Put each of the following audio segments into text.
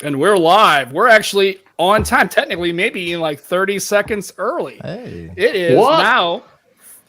And we're live. We're actually on time, technically, maybe in like 30 seconds early. Hey. It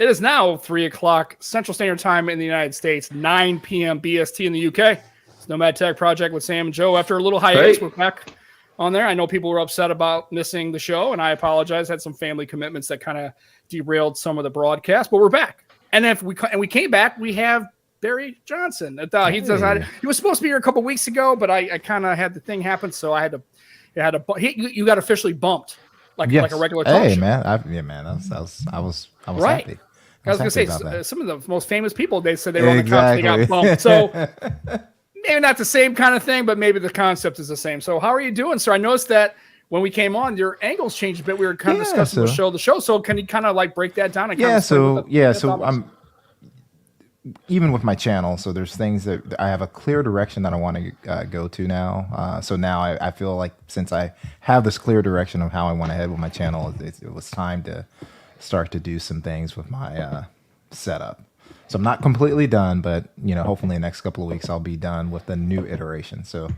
is now 3 o'clock Central Standard Time in the United States, 9 p.m. BST in the UK. It's Nomad Tech Project with Sam and Joe. After a little hiatus, we're back on there. I know people were upset about missing the show, and I apologize. Had some family commitments that kind of derailed some of the broadcast, but we're back. And if we came back, we have Barry Johnson. He was supposed to be here a couple weeks ago, but I kind of had the thing happen, so I had to. You got officially bumped like a regular talk show. I was right. happy. I was gonna say some of the most famous people. They said they were on the couch, they got bumped. So maybe not the same kind of thing, but maybe the concept is the same. So how are you doing, sir? I noticed that when we came on, your angles changed a bit. We were kind of discussing the show. So can you kind of like break that down? And So I'm. Even with my channel, so there's things that I have a clear direction that I want to go to now. So now I feel like since I have this clear direction of how I want to head with my channel, it was time to start to do some things with my setup. So I'm not completely done, but hopefully in the next couple of weeks I'll be done with the new iteration. So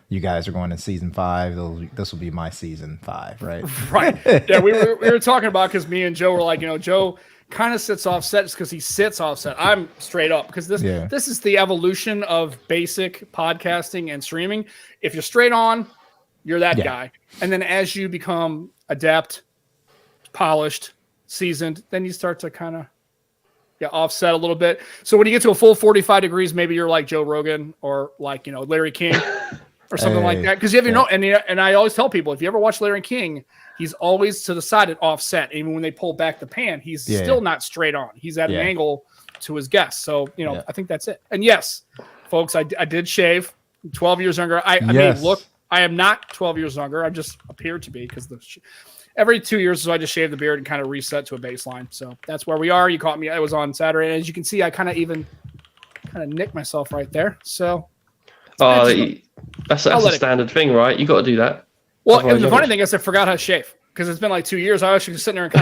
you guys are going to season 5. This will be my season 5, right? Right. Yeah, we were talking about, because me and Joe were like, Joe kind of sits offset just because he sits offset. I'm straight up because this is the evolution of basic podcasting and streaming. If you're straight on, you're that guy. And then as you become adept, polished, seasoned, then you start to kind of offset a little bit. So when you get to a full 45 degrees, maybe you're like Joe Rogan or like, Larry King or something like that. Because and I always tell people, if you ever watch Larry King, he's always to the side at offset. Even when they pull back the pan, he's still not straight on. He's at an angle to his guests. So, I think that's it. And yes, folks, I did shave. 12 years younger. I mean, look, I am not 12 years younger. I just appear to be because every 2 years, so I just shave the beard and kind of reset to a baseline. So that's where we are. You caught me. I was on Saturday. And as you can see, I kind of nicked myself right there. So. That's a standard thing, right? You got to do that. Well, and the funny thing is I forgot how to shave because it's been like 2 years. I was actually sitting there and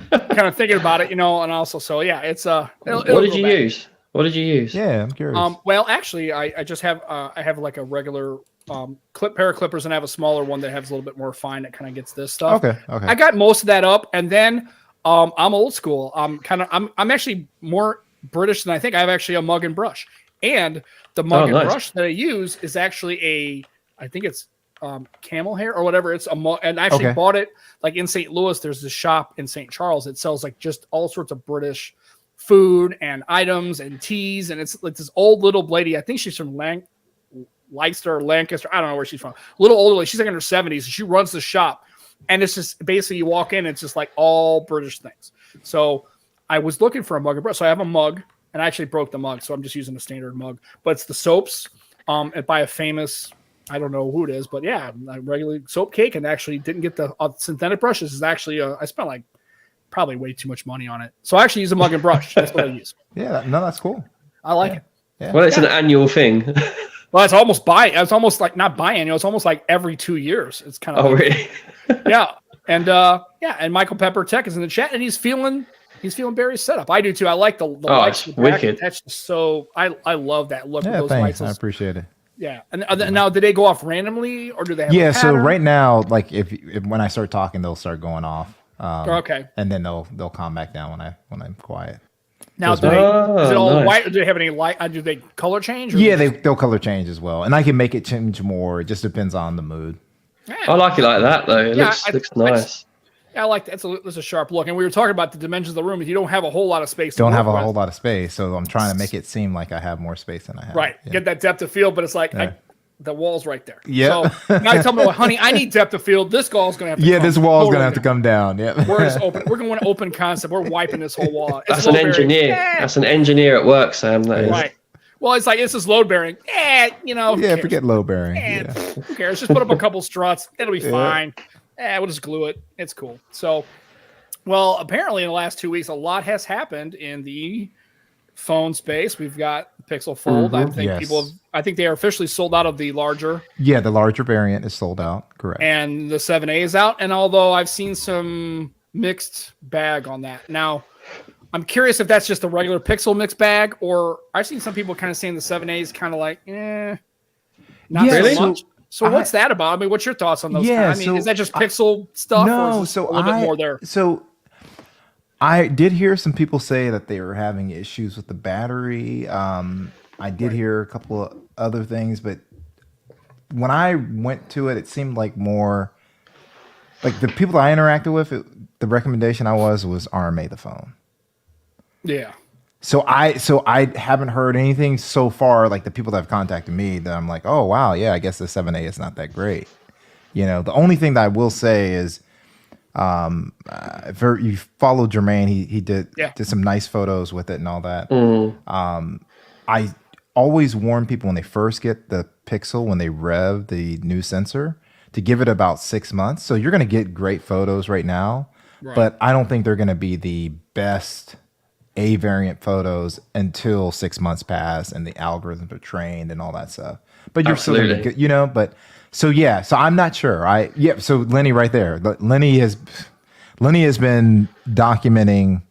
kind of thinking about it, and also, so yeah, it's What did you use? What did you use? Yeah, I'm curious. Well, actually, I just have I have like a regular pair of clippers, and I have a smaller one that has a little bit more fine that kind of gets this stuff. Okay. I got most of that up, and then I'm old school. I'm actually more British than I think. I have actually a mug and brush, and the mug and brush that I use is actually I think it's camel hair or whatever. It's and I actually bought it like in St. Louis. There's this shop in St. Charles. It sells like just all sorts of British food and items and teas. And it's like this old little lady. I think she's from Leicester or Lancaster. I don't know where she's from. A little older lady. She's like in her 70s. And she runs the shop. And it's just basically you walk in, it's just like all British things. So I was looking for a mug and brush. So I have a mug, and I actually broke the mug. So I'm just using a standard mug. But it's the soaps by a famous, I don't know who it is, but yeah, a regular soap cake, and actually didn't get the synthetic brushes. Is actually I spent like probably way too much money on it. So I actually use a mug and brush. That's what I use. Yeah, that's cool. I like it. Yeah. Well, it's an annual thing. Well, it's almost like not biannual. It's almost like every 2 years. It's kind of really? Yeah. And and Michael Pepper Tech is in the chat, and he's feeling Barry's setup. I do too. I like the lights. Wicked. So I love that look. Yeah, those thanks. lights. I appreciate it. Yeah, and now do they go off randomly, or do they have a so pattern? right now, like if when I start talking, they'll start going off. Okay, and then they'll calm back down when I'm quiet. Now, is it all white, or do they have any light? Do they color change? Yeah, they'll color change as well, and I can make it change more. It just depends on the mood. Yeah. I like it like that though. It looks nice. I like that. It's a sharp look. And we were talking about the dimensions of the room. If you don't have a whole lot of space, don't have a whole lot of space, so I'm trying to make it seem like I have more space than I have. Right, get that depth of field, but it's like the wall's right there. Yeah. So now you tell me, well, honey, I need depth of field. This wall's gonna have to. This wall's gonna have to come down. Yeah. We're just open. We're going to open concept. We're wiping this whole wall. That's an engineer. That's an engineer at work, Sam. That is. Right. Well, it's like this is load bearing. Yeah, forget load bearing. Who cares? Just put up a couple struts. It'll be fine. We'll just glue it. It's cool. So. Well, apparently in the last 2 weeks, a lot has happened in the phone space. We've got the Pixel Fold. I think I think they are officially sold out of the larger. Yeah, the larger variant is sold out. Correct. And the 7A is out. And although I've seen some mixed bag on that. Now, I'm curious if that's just a regular Pixel mixed bag, or I've seen some people kind of saying the 7A is kind of like, Not really? so much. So what's that about? I mean, what's your thoughts on those? I mean, is that just pixel stuff? No, or is a little bit more there. So I did hear some people say that they were having issues with the battery. I did hear a couple of other things, but when I went to it, it seemed like more like the people that I interacted with. The recommendation was RMA the phone. Yeah. So I haven't heard anything so far. Like the people that have contacted me, that I'm like, oh wow, yeah, I guess the 7A is not that great. The only thing that I will say is, if you follow Jermaine, he did some nice photos with it and all that. I always warn people when they first get the Pixel, when they rev the new sensor, to give it about 6 months. So you're going to get great photos right now, but I don't think they're going to be the best A variant photos until 6 months pass and the algorithms are trained and all that stuff. But you're still going to get, but so I'm not sure. So Lenny right there. Lenny has been documenting,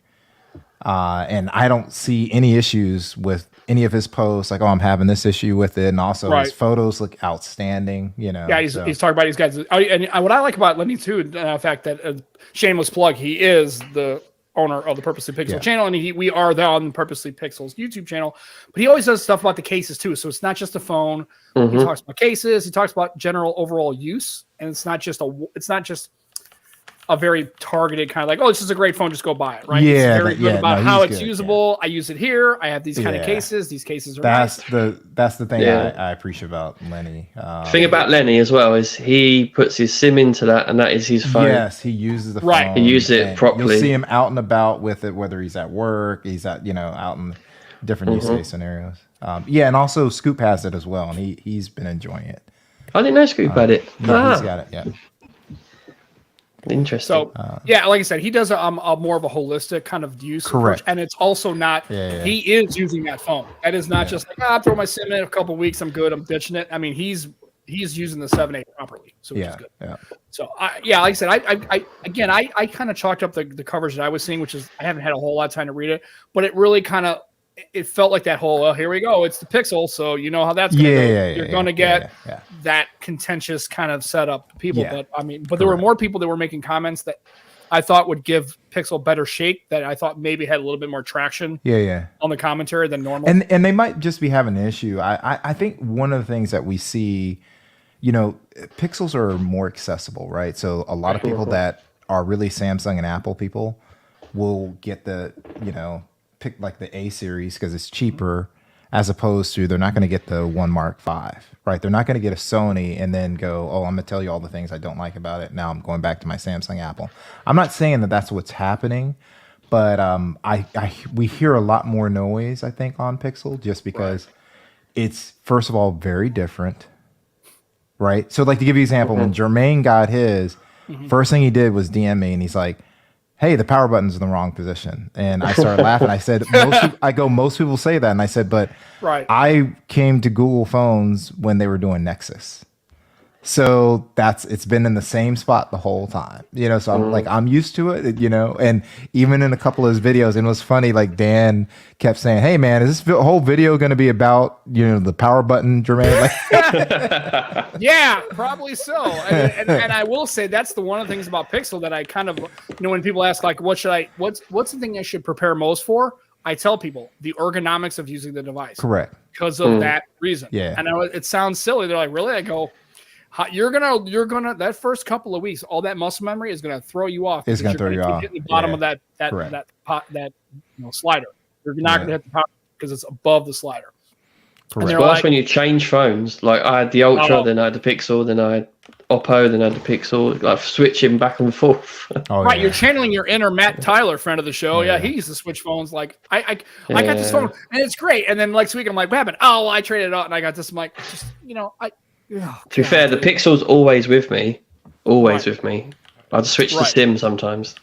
and I don't see any issues with any of his posts. Like, oh, I'm having this issue with it, and also his photos look outstanding. Yeah, he's talking about these guys. And what I like about Lenny too, the fact that shameless plug, he is the owner of the Purposely Pixel channel, and we are there on the Purposely Pixels YouTube channel. But he always does stuff about the cases too. So it's not just a phone. He talks about cases. He talks about general overall use, and it's not just a very targeted kind of like, oh, this is a great phone, just go buy it, right? Yeah, it's very good about how it's usable. I use it here. I have these kind of cases. These cases are that's the thing I appreciate about Lenny. The thing about Lenny as well is he puts his SIM into that, and that is his phone. Yes, he uses the phone. He uses it properly. You'll see him out and about with it, whether he's at work, he's at out in different use case scenarios. And also Scoop has it as well, and he's been enjoying it. I didn't know Scoop had it. He's got it. Yeah. Interesting. So like I said, he does a more of a holistic kind of use approach, and it's also not. He is using that phone. That is not just like I'll throw my SIM in a couple of weeks. I'm good. I'm ditching it. I mean, he's using the 7A properly, so which is good. Yeah. So like I said, I kind of chalked up the coverage that I was seeing, which is I haven't had a whole lot of time to read it, but it really kind of. It felt like that whole, well, here we go. It's the Pixel, so you know how that's going to go. You're going to get that contentious kind of setup people. But there were more people that were making comments that I thought would give Pixel better shake, that I thought maybe had a little bit more traction on the commentary than normal. And they might just be having an issue. I think one of the things that we see, Pixels are more accessible, right? So a lot of people that are really Samsung and Apple people will get the, pick like the A series because it's cheaper, as opposed to they're not going to get the One Mark V, right? They're not going to get a Sony and then go, oh, I'm going to tell you all the things I don't like about it. Now I'm going back to my Samsung Apple. I'm not saying that that's what's happening, but we hear a lot more noise, I think, on Pixel just because it's, first of all, very different, right? So like to give you an example, when Jermaine got his, first thing he did was DM me and he's like, hey, the power button's in the wrong position. And I started laughing. I said, most people say that. And I said, but I came to Google phones when they were doing Nexus. So it's been in the same spot the whole time, so I'm like, I'm used to it, and even in a couple of his videos, and it was funny, like Dan kept saying, hey man, is this whole video going to be about, the power button, Jermaine? Like, yeah, probably so. And I will say that's one of the things about Pixel that I kind of, when people ask like, what's the thing I should prepare most for? I tell people the ergonomics of using the device. Correct. Because of that reason. Yeah. And I know it sounds silly. They're like, really? I go, you're gonna that first couple of weeks, all that muscle memory is gonna throw you off. It's gonna throw you off. Hitting the bottom of that slider. You're not gonna hit the power because it's above the slider. It's worse when you change phones. Like I had the Ultra, then I had the Pixel, then I had Oppo, then I had the Pixel. Like switching back and forth. You're channeling your inner Matt Tyler, friend of the show. Yeah, he used to switch phones. Like I got this phone and it's great. And then next week I'm like, what happened? Oh, I traded it out and I got this. I'm like, just to be fair, the Pixel's always with me. With me. I'll just switch to SIM sometimes.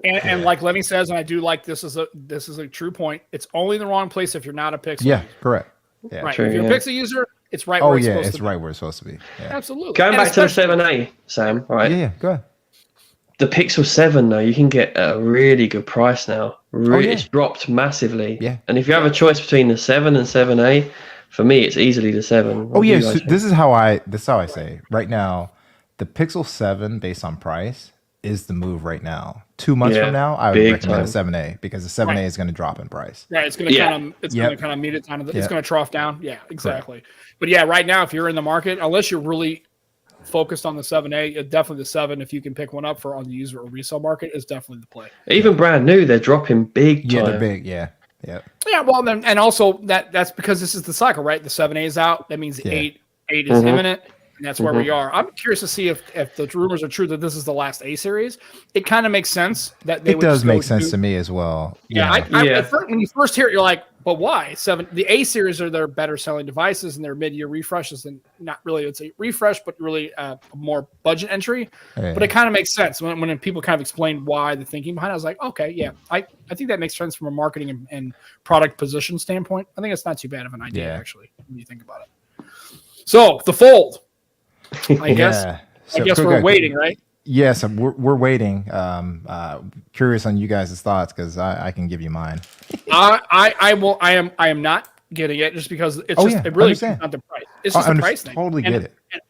and like Lenny says, and I do like this is a true point. It's only in the wrong place if you're not a Pixel user. Correct. Yeah, right. True, if you're a Pixel user, it's right where it's supposed to be. It's right where it's supposed to be. Yeah. Absolutely. Going back to the 7A, Sam, right? Yeah, go ahead. The Pixel 7, though, you can get a really good price now. It's dropped massively. Yeah. And if you have a choice between the 7 and 7A, for me, it's easily the 7. Oh yeah, so this is how I say right now. The Pixel 7, based on price, is the move right now. 2 months from now, I would recommend a 7A because the 7A is going to drop in price. Right, it's going to kind of meet it down. It's going to trough down. Yeah, exactly. Right. But yeah, right now, if you're in the market, unless you're really focused on the 7A, definitely the 7. If you can pick one up for on the user or resale market, is definitely the play. Even brand new, they're dropping big time. Yeah, they're big. Yeah. Well, then, and also that's because this is the cycle, right? The 7A is out. That means 8 is imminent. And that's where we are. I'm curious to see if the rumors are true that this is the last A series. It kind of makes sense that they it does make sense to me as well. When you first hear it, you're like, but why? The A series are their better selling devices and their mid-year refreshes, and not really it's a refresh, but really a more budget entry. Yeah. But it kind of makes sense when people kind of explain why the thinking behind it. I was like, okay, yeah, I think that makes sense from a marketing and product position standpoint. I think it's not too bad of an idea actually when you think about it. So the Fold. I guess we're waiting, right? Yes, we're waiting. Curious on you guys' thoughts because I can give you mine. I am not getting it just because it's it really is not the price. It's just the price thing. Totally get it. And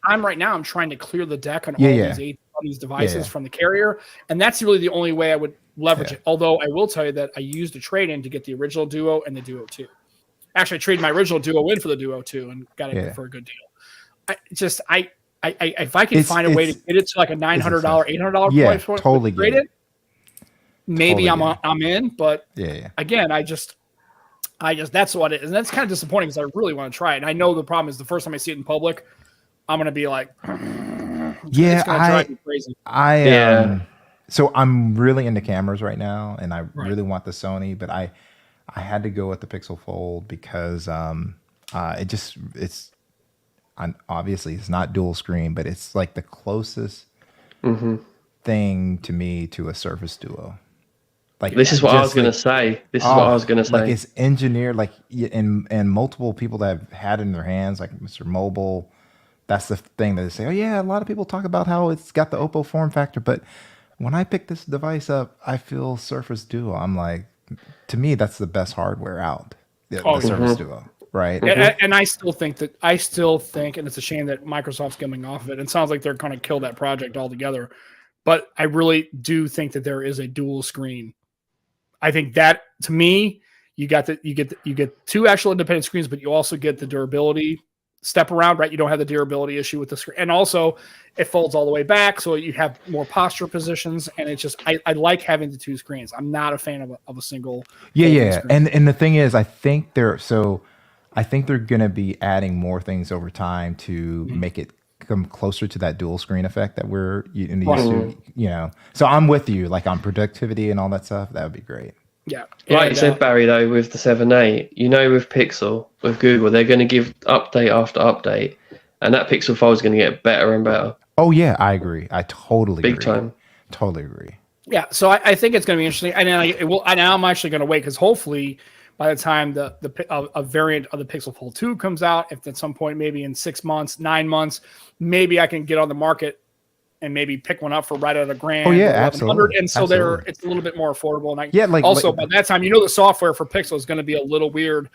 I'm trying to clear the deck on all these devices from the carrier, and that's really the only way I would leverage it. Although I will tell you that I used a trade-in to get the original Duo and the Duo 2. Actually, I traded my original Duo in for the Duo 2 and got it for a good deal. If I can find a way to get it to like a $900, $800 price point, totally get it. Maybe I'm in, but again, I just that's what it is, and that's kind of disappointing because I really want to try it. And I know the problem is the first time I see it in public, I'm gonna be like, it's gonna drive me crazy. So I'm really into cameras right now, and I really want the Sony, but I had to go with the Pixel Fold because obviously it's not dual screen, but it's like the closest thing to me to a Surface Duo. Like this is what I was gonna say. Like it's engineered, and multiple people that have had it in their hands, like Mr. Mobile. That's the thing that they say. Oh yeah, a lot of people talk about how it's got the Oppo form factor, but when I pick this device up, I feel Surface Duo. I'm like, to me, that's the best hardware out. The Surface Duo. Right. And I still think, and it's a shame that Microsoft's coming off of it. It sounds like they're going to kill that project altogether. But I really do think that there is a dual screen. I think that, to me, you get two actual independent screens, but you also get the durability step around, right? You don't have the durability issue with the screen. And also it folds all the way back, so you have more posture positions. And it's just, I like having the two screens. I'm not a fan of a single. Yeah. Screen. And the thing is, I think they're going to be adding more things over time to make it come closer to that dual screen effect that we're used to, So I'm with you, like on productivity and all that stuff. That would be great. Yeah. Like you said, Barry, though, with the 7A, with Pixel, with Google, they're going to give update after update, and that Pixel Fold is going to get better and better. Oh, yeah, I agree. I totally agree. Big time. Totally agree. Yeah, so I think it's going to be interesting. And I'm actually going to wait because hopefully by the time a variant of the Pixel Fold 2 comes out, if at some point, maybe in 6 months, 9 months, maybe I can get on the market and maybe pick one up for right at $1,000. Oh yeah, absolutely. And so it's a little bit more affordable. And by that time, the software for Pixel is going to be a little weird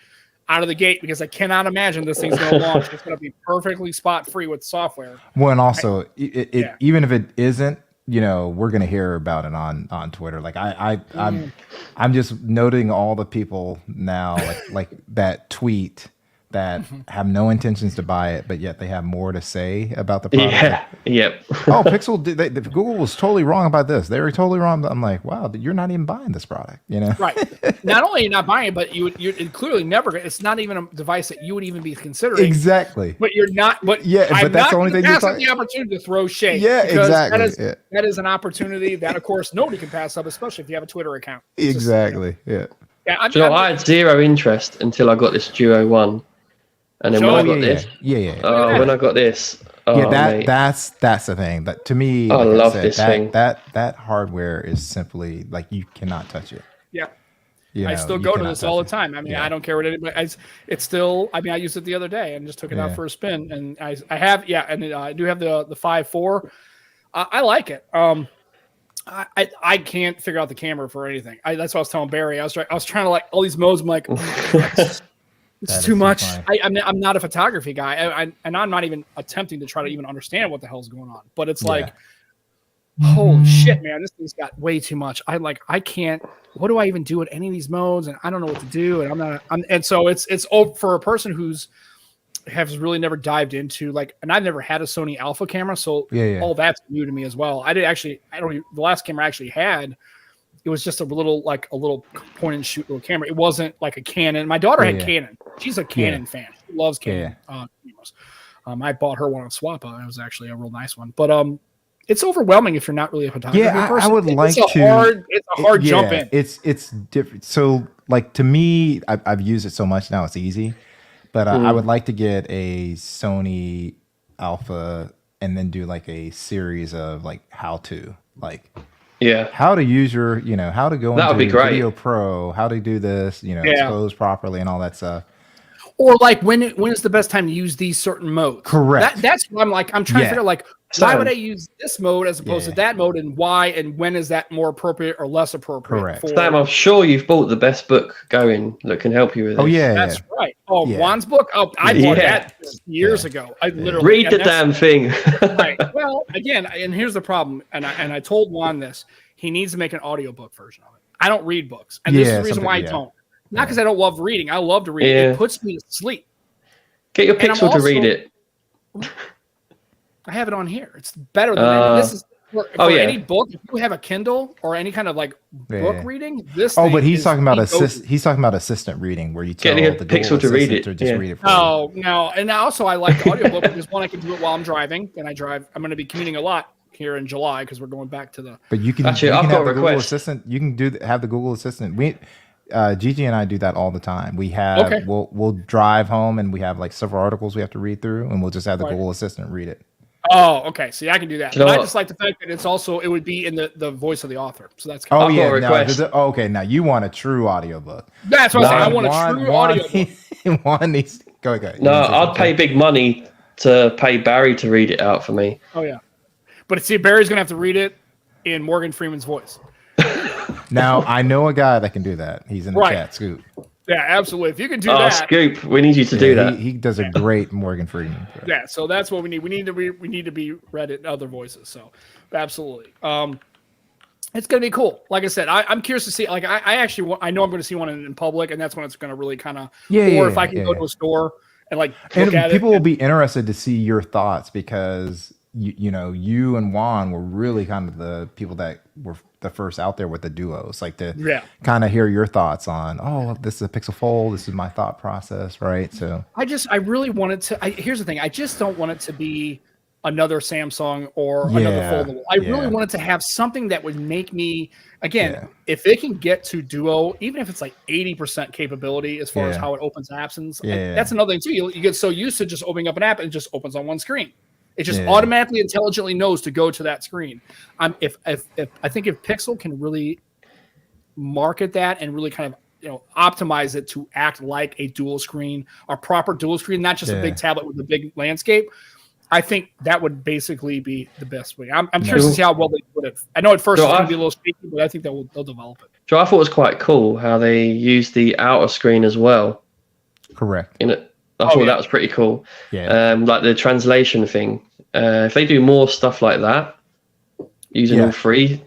out of the gate because I cannot imagine this thing's going to launch. It's going to be perfectly spot free with software. Well, and also even if it isn't, we're going to hear about it on Twitter. Like I'm just noting all the people now like that tweet that have no intentions to buy it, but yet they have more to say about the product. Yeah. Yep. Oh, Pixel, Google was totally wrong about this. They were totally wrong. I'm like, wow, you're not even buying this product, Right. Not only are you not buying it, but you're clearly never. It's not even a device that you would even be considering. Exactly. But you're not. But that's the only thing you're the opportunity to throw shade. Yeah, exactly. That is an opportunity that, of course, nobody can pass up, especially if you have a Twitter account. Exactly. Yeah. I had zero interest until I got this Duo 1. And then when I got this, when I got this, that's the thing. That to me, I love this thing. That hardware is simply like you cannot touch it. Yeah, I still go to this all the time. I mean, I don't care what anybody. It's still. I mean, I used it the other day and just took it out for a spin, and I have and I do have the 5.4. I like it. I can't figure out the camera for anything. That's what I was telling Barry. I was trying to like all these modes. I'm like. It's too much. I'm not a photography guy, and I'm not even attempting to try to even understand what the hell's going on. But it's like, holy shit, man, this thing's got way too much. I can't. What do I even do with any of these modes? And I don't know what to do. And and so it's for a person who's has really never dived into and I've never had a Sony Alpha camera, so all that's new to me as well. The last camera I actually had, it was just a little point and shoot little camera. It wasn't like a Canon. My daughter had Canon. She's a Canon fan. She loves Canon cameras. I bought her one on Swap. It was actually a real nice one. But it's overwhelming if you're not really a photographer. I would like to. It's a hard jump in. It's different. So to me, I've used it so much now. It's easy. But I would like to get a Sony Alpha and then do a series of how to how to use your how to go into Video Pro, how to do this expose properly and all that stuff. Or when is the best time to use these certain modes? Correct. That's what I'm trying to figure out. Why would I use this mode as opposed to that mode, and why, and when is that more appropriate or less appropriate? Correct. Sam, I'm sure you've bought the best book going that can help you with this. Oh yeah, that's right. Oh, Juan's book. Oh, I bought that years ago. I literally read the damn thing. Right. Well, again, and here's the problem, and I told Juan this. He needs to make an audiobook version of it. I don't read books, and this is the reason why I don't. Not because I don't love reading. I love to read. It puts me to sleep. Get your Pixel to read it. I have it on here. It's better than this is for any book. If you have a Kindle or any kind of book reading, this. Oh, but he's talking about he's talking about assistant reading where you tell the Pixel to read it. Or just read it for you. No, and also I like the audiobook because one, I can do it while I'm driving, and I'm going to be commuting a lot here in July because we're going back to the. But you can actually, I've got a Google Assistant. You can have the Google Assistant. Gigi and I do that all the time. We have we'll drive home and we have several articles we have to read through, and we'll just have the Google Assistant read it. Oh, okay. See, I can do that. But I just like the fact that it would be in the voice of the author. So that's kind of okay. Now you want a true audiobook. That's what I'm saying. I want a true audiobook. One needs go. No, I'd pay big money to pay Barry to read it out for me. Oh yeah, but see, Barry's gonna have to read it in Morgan Freeman's voice. Now I know a guy that can do that. He's in the chat, Scoop. Yeah, absolutely. If you can do that, Scoop, we need you to do that. He does a great Morgan Freeman. Yeah, so that's what we need. We need to be read in other voices. So, absolutely. It's gonna be cool. Like I said, I'm curious to see. I actually I know I'm going to see one in public, and that's when it's going to really kind of. Or if I can go to a store and look at people will be interested to see your thoughts because you and Juan were really kind of the people that were the first out there with the duos, to kind of hear your thoughts on, this is a Pixel Fold, this is my thought process, right? So I really wanted to. Here's the thing, I just don't want it to be another Samsung or another foldable. I really wanted to have something that would make me, again, if it can get to Duo, even if it's 80% capability as far as how it opens apps, and that's another thing too. You get so used to just opening up an app and it just opens on one screen. It just automatically, intelligently knows to go to that screen. If I think if Pixel can really market that and really kind of optimize it to act like a dual screen, a proper dual screen, not just a big tablet with a big landscape, I think that would basically be the best way. I'm curious to see how well they put it. I know at first it's going to be a little shaky, but I think they'll develop it. So I thought it was quite cool how they used the outer screen as well. Correct. In it. I thought that was pretty cool. Yeah. Like the translation thing. If they do more stuff like that, using all three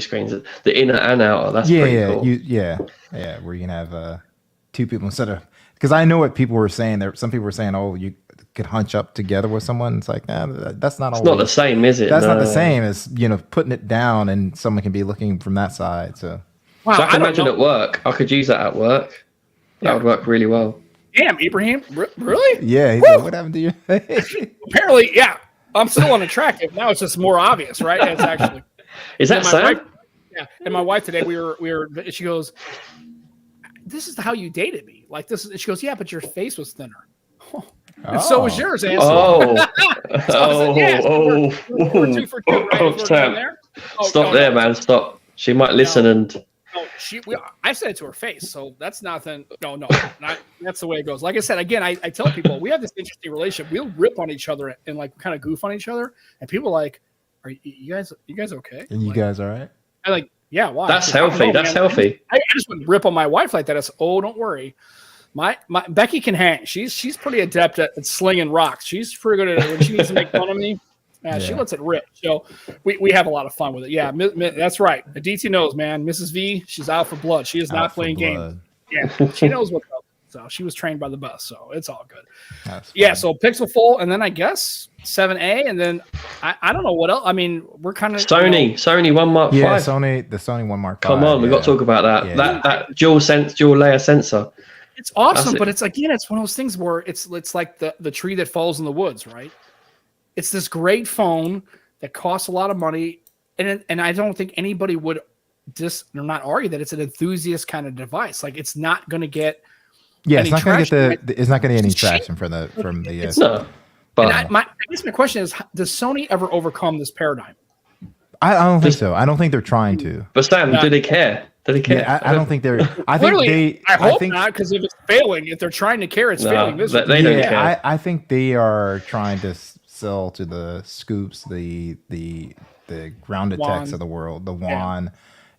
screens, the inner and outer, that's pretty cool. Where you can have two people instead of, because I know what people were saying. Some people were saying, you could hunch up together with someone. It's like, that's not. It's not the same, is it? That's not the same as putting it down and someone can be looking from that side. So, so I can imagine at work. I could use that at work. That would work really well. Damn, Ibrahim, really? Yeah, he's like, what happened to your face? Apparently, I'm still unattractive. Now it's just more obvious, right? It's actually. Is that Sam? And my wife today, we were. She goes, "This is how you dated me. Like this." She goes, "Yeah, but your face was thinner." And so was yours, Ansel. We're 2 for 2, right? Sam. Stop there, man. Stop. She might listen and. No, I said it to her face, so that's nothing. No, that's the way it goes. Like I said, again, I tell people we have this interesting relationship. We'll rip on each other and kind of goof on each other, and people are like, "Are you guys okay? And you guys all right?" I'm like, "Yeah, why?" That's healthy. That's healthy. I just wouldn't rip on my wife like that. It's don't worry. My Becky can hang. She's pretty adept at slinging rocks. She's pretty good at it when she needs to make fun of me. She lets it rip. So we have a lot of fun with it. Yeah, that's right. Aditi knows, man. Mrs. V, she's out for blood. She is not playing games. Yeah, she knows what's up. So she was trained by the best. So it's all good. So Pixel Fold, and then I guess 7A, and then I don't know what else. I mean, we're kind of Sony 1 Mark 5. Yeah, the Sony 1 Mark 5. Come on, we've got to talk about that. Yeah. That dual layer sensor. It's awesome, but it's one of those things where it's like the tree that falls in the woods, right? It's this great phone that costs a lot of money, and I don't think anybody would not argue that it's an enthusiast kind of device. Like it's not going to get it's not going to get it's not going to get any traction from the no. But I guess my question is, does Sony ever overcome this paradigm? I don't think so. I don't think they're trying to. But Stan, do they care? Do they care? Yeah, I don't think they're. I hope not, because if it's failing, if they're trying to care, it's failing. They don't care. I think they are trying to sell to the Scoops, the grounded techs of the world, the WAN.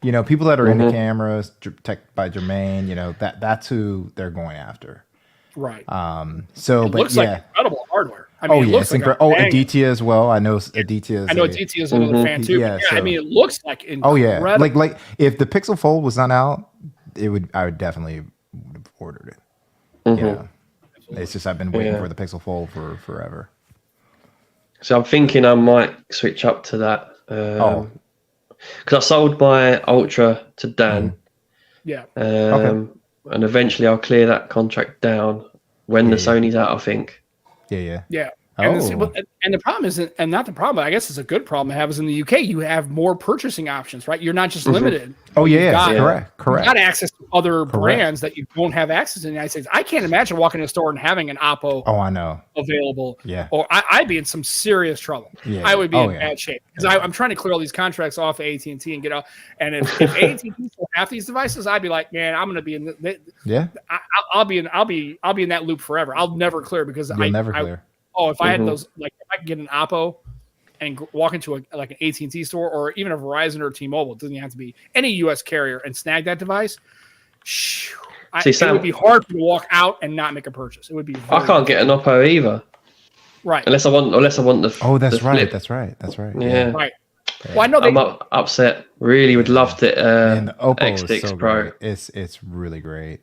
You know, people that are into cameras, tech by Jermaine. That's who they're going after. Right. So, it looks like incredible hardware. I mean, it looks incredible. Aditya as well. I know Aditya. I know Aditya is another fan too. Yeah, I mean, it looks like incredible. Oh yeah, like if the Pixel Fold was not out, I would definitely would have ordered it. Yeah, it's just I've been waiting for the Pixel Fold for forever. So I'm thinking I might switch up to that. Because I sold my Ultra to Dan. Yeah. And eventually I'll clear that contract down when the Sony's out, I think. Yeah. And the problem isn't, and not the problem, but I guess it's a good problem to have, is in the UK, you have more purchasing options, right? You're not just limited. Oh, correct. You got access to other brands that you don't have access to in the United States. I can't imagine walking in a store and having an Oppo I know. available. Yeah. Or I'd be in some serious trouble. Yeah. I would be in bad shape. Because I'm trying to clear all these contracts off of AT&T and get out. And if AT&T still have these devices, I'd be like, man, I'm going to be in I'll be in that loop forever. I'll never clear because You'll never clear. If I had those, like if I could get an Oppo and walk into an AT&T store or even a Verizon or T-Mobile, it doesn't have to be any U.S. carrier, and snag that device, it would be hard to walk out and not make a purchase. It would be. I can't get an Oppo either. Right. Unless I want the. Oh, that's the right. flip. That's right. That's right. Yeah. Right. Well, I know I'm upset. Really would love to. And the Oppo X6 is so Pro. great. It's really great.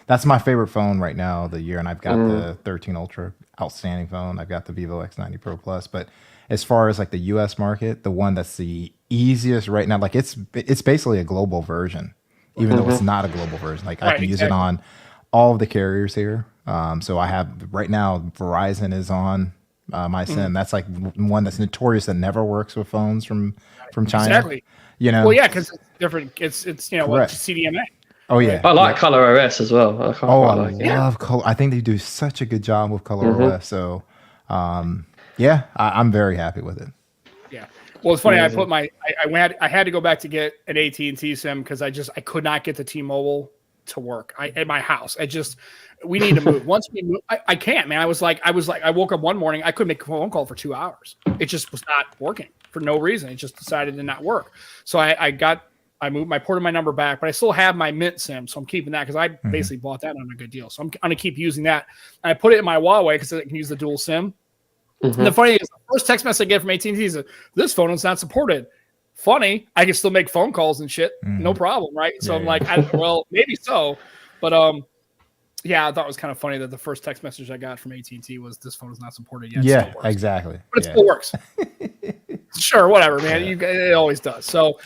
That's my favorite phone right now of the year, and I've got the 13 Ultra, outstanding phone. I've got the Vivo X90 Pro Plus, but as far as like the U.S. market, the one that's the easiest right now, like it's basically a global version, even though it's not a global version. Like I can use it on all of the carriers here. So I have right now Verizon is on my SIM. That's like one that's notorious that never works with phones from China. Exactly. Well, yeah, because it's different. It's CDMA. Oh yeah, I like Color OS as well. I love Color. I think they do such a good job with Color OS. So, I'm very happy with it. Yeah. Well, it's funny. Amazing. I had to go back to get an AT&T SIM because I could not get the T-Mobile to work at my house. We need to move. Once we move, I can't, man. I woke up one morning, I couldn't make a phone call for 2 hours. It just was not working for no reason. It just decided to not work. So I ported my number back, but I still have my Mint SIM, so I'm keeping that because I basically bought that on a good deal. So I'm going to keep using that. And I put it in my Huawei because I can use the dual SIM. And the funny thing is, the first text message I get from AT&T is, this phone is not supported. Funny, I can still make phone calls and shit, no problem, right? So I'm like, well, maybe so. But I thought it was kind of funny that the first text message I got from AT&T was, this phone is not supported yet. Yeah, exactly. But it still works. Sure, whatever, man. It always does. So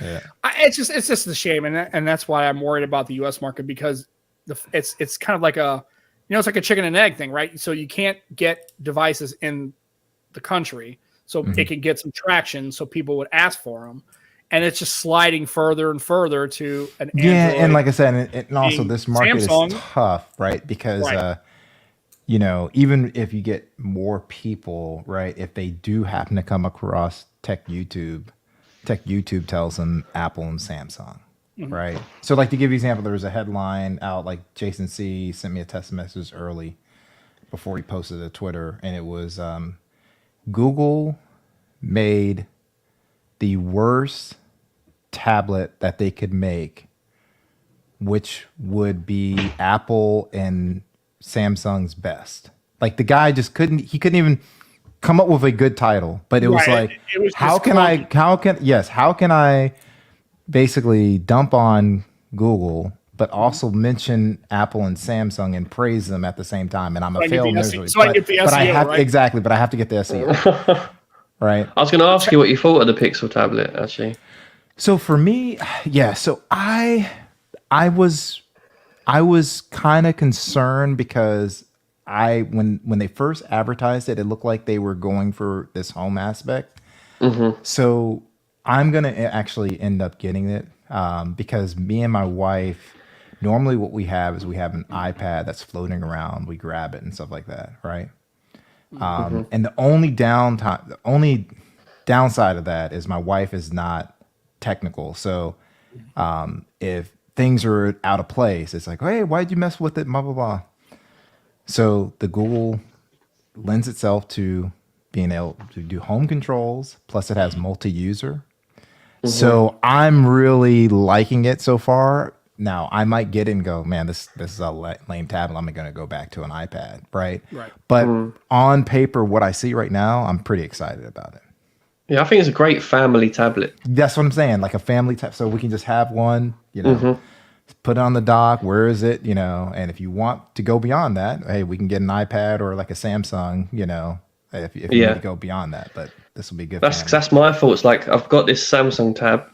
it's just a shame, and that's why I'm worried about the U.S. market, because it's kind of like it's like a chicken and egg thing, right? So you can't get devices in the country, so it can get some traction, so people would ask for them, and it's just sliding further and further to an Android. And like I said, and also this market Samsung is tough, right? Because even if you get more people, right, if they do happen to come across Tech YouTube tells them Apple and Samsung, right? So like to give you an example, there was a headline out, like Jason C sent me a text message early before he posted to Twitter, and it was Google made the worst tablet that they could make which would be Apple and Samsung's best. Like the guy just couldn't even come up with a good title, but it was like, it was how can I basically dump on Google, but also mention Apple and Samsung and praise them at the same time? And I'm a failed miserably. So I get the SEO, but I have right? exactly, but I have to get the SEO. Right. I was going to ask you what you thought of the Pixel tablet, actually. So for me, yeah. So I was kind of concerned because when they first advertised it, it looked like they were going for this home aspect. Mm-hmm. So I'm gonna actually end up getting it because me and my wife, normally what we have is we have an iPad that's floating around. We grab it and stuff like that, right? And the only downside of that is my wife is not technical. So if things are out of place, it's like, hey, why'd you mess with it? Blah, blah, blah. So the Google lends itself to being able to do home controls. Plus it has multi-user. Mm-hmm. So I'm really liking it so far. Now I might get it and go, man, this is a lame tablet. I'm going to go back to an iPad, right? Right. But on paper, what I see right now, I'm pretty excited about it. Yeah, I think it's a great family tablet. That's what I'm saying, like a family tab. So we can just have one, put it on the dock. Where is it? And if you want to go beyond that, hey, we can get an iPad or like a Samsung. If you need to go beyond that, but this will be good. That's my thoughts. Like I've got this Samsung tab.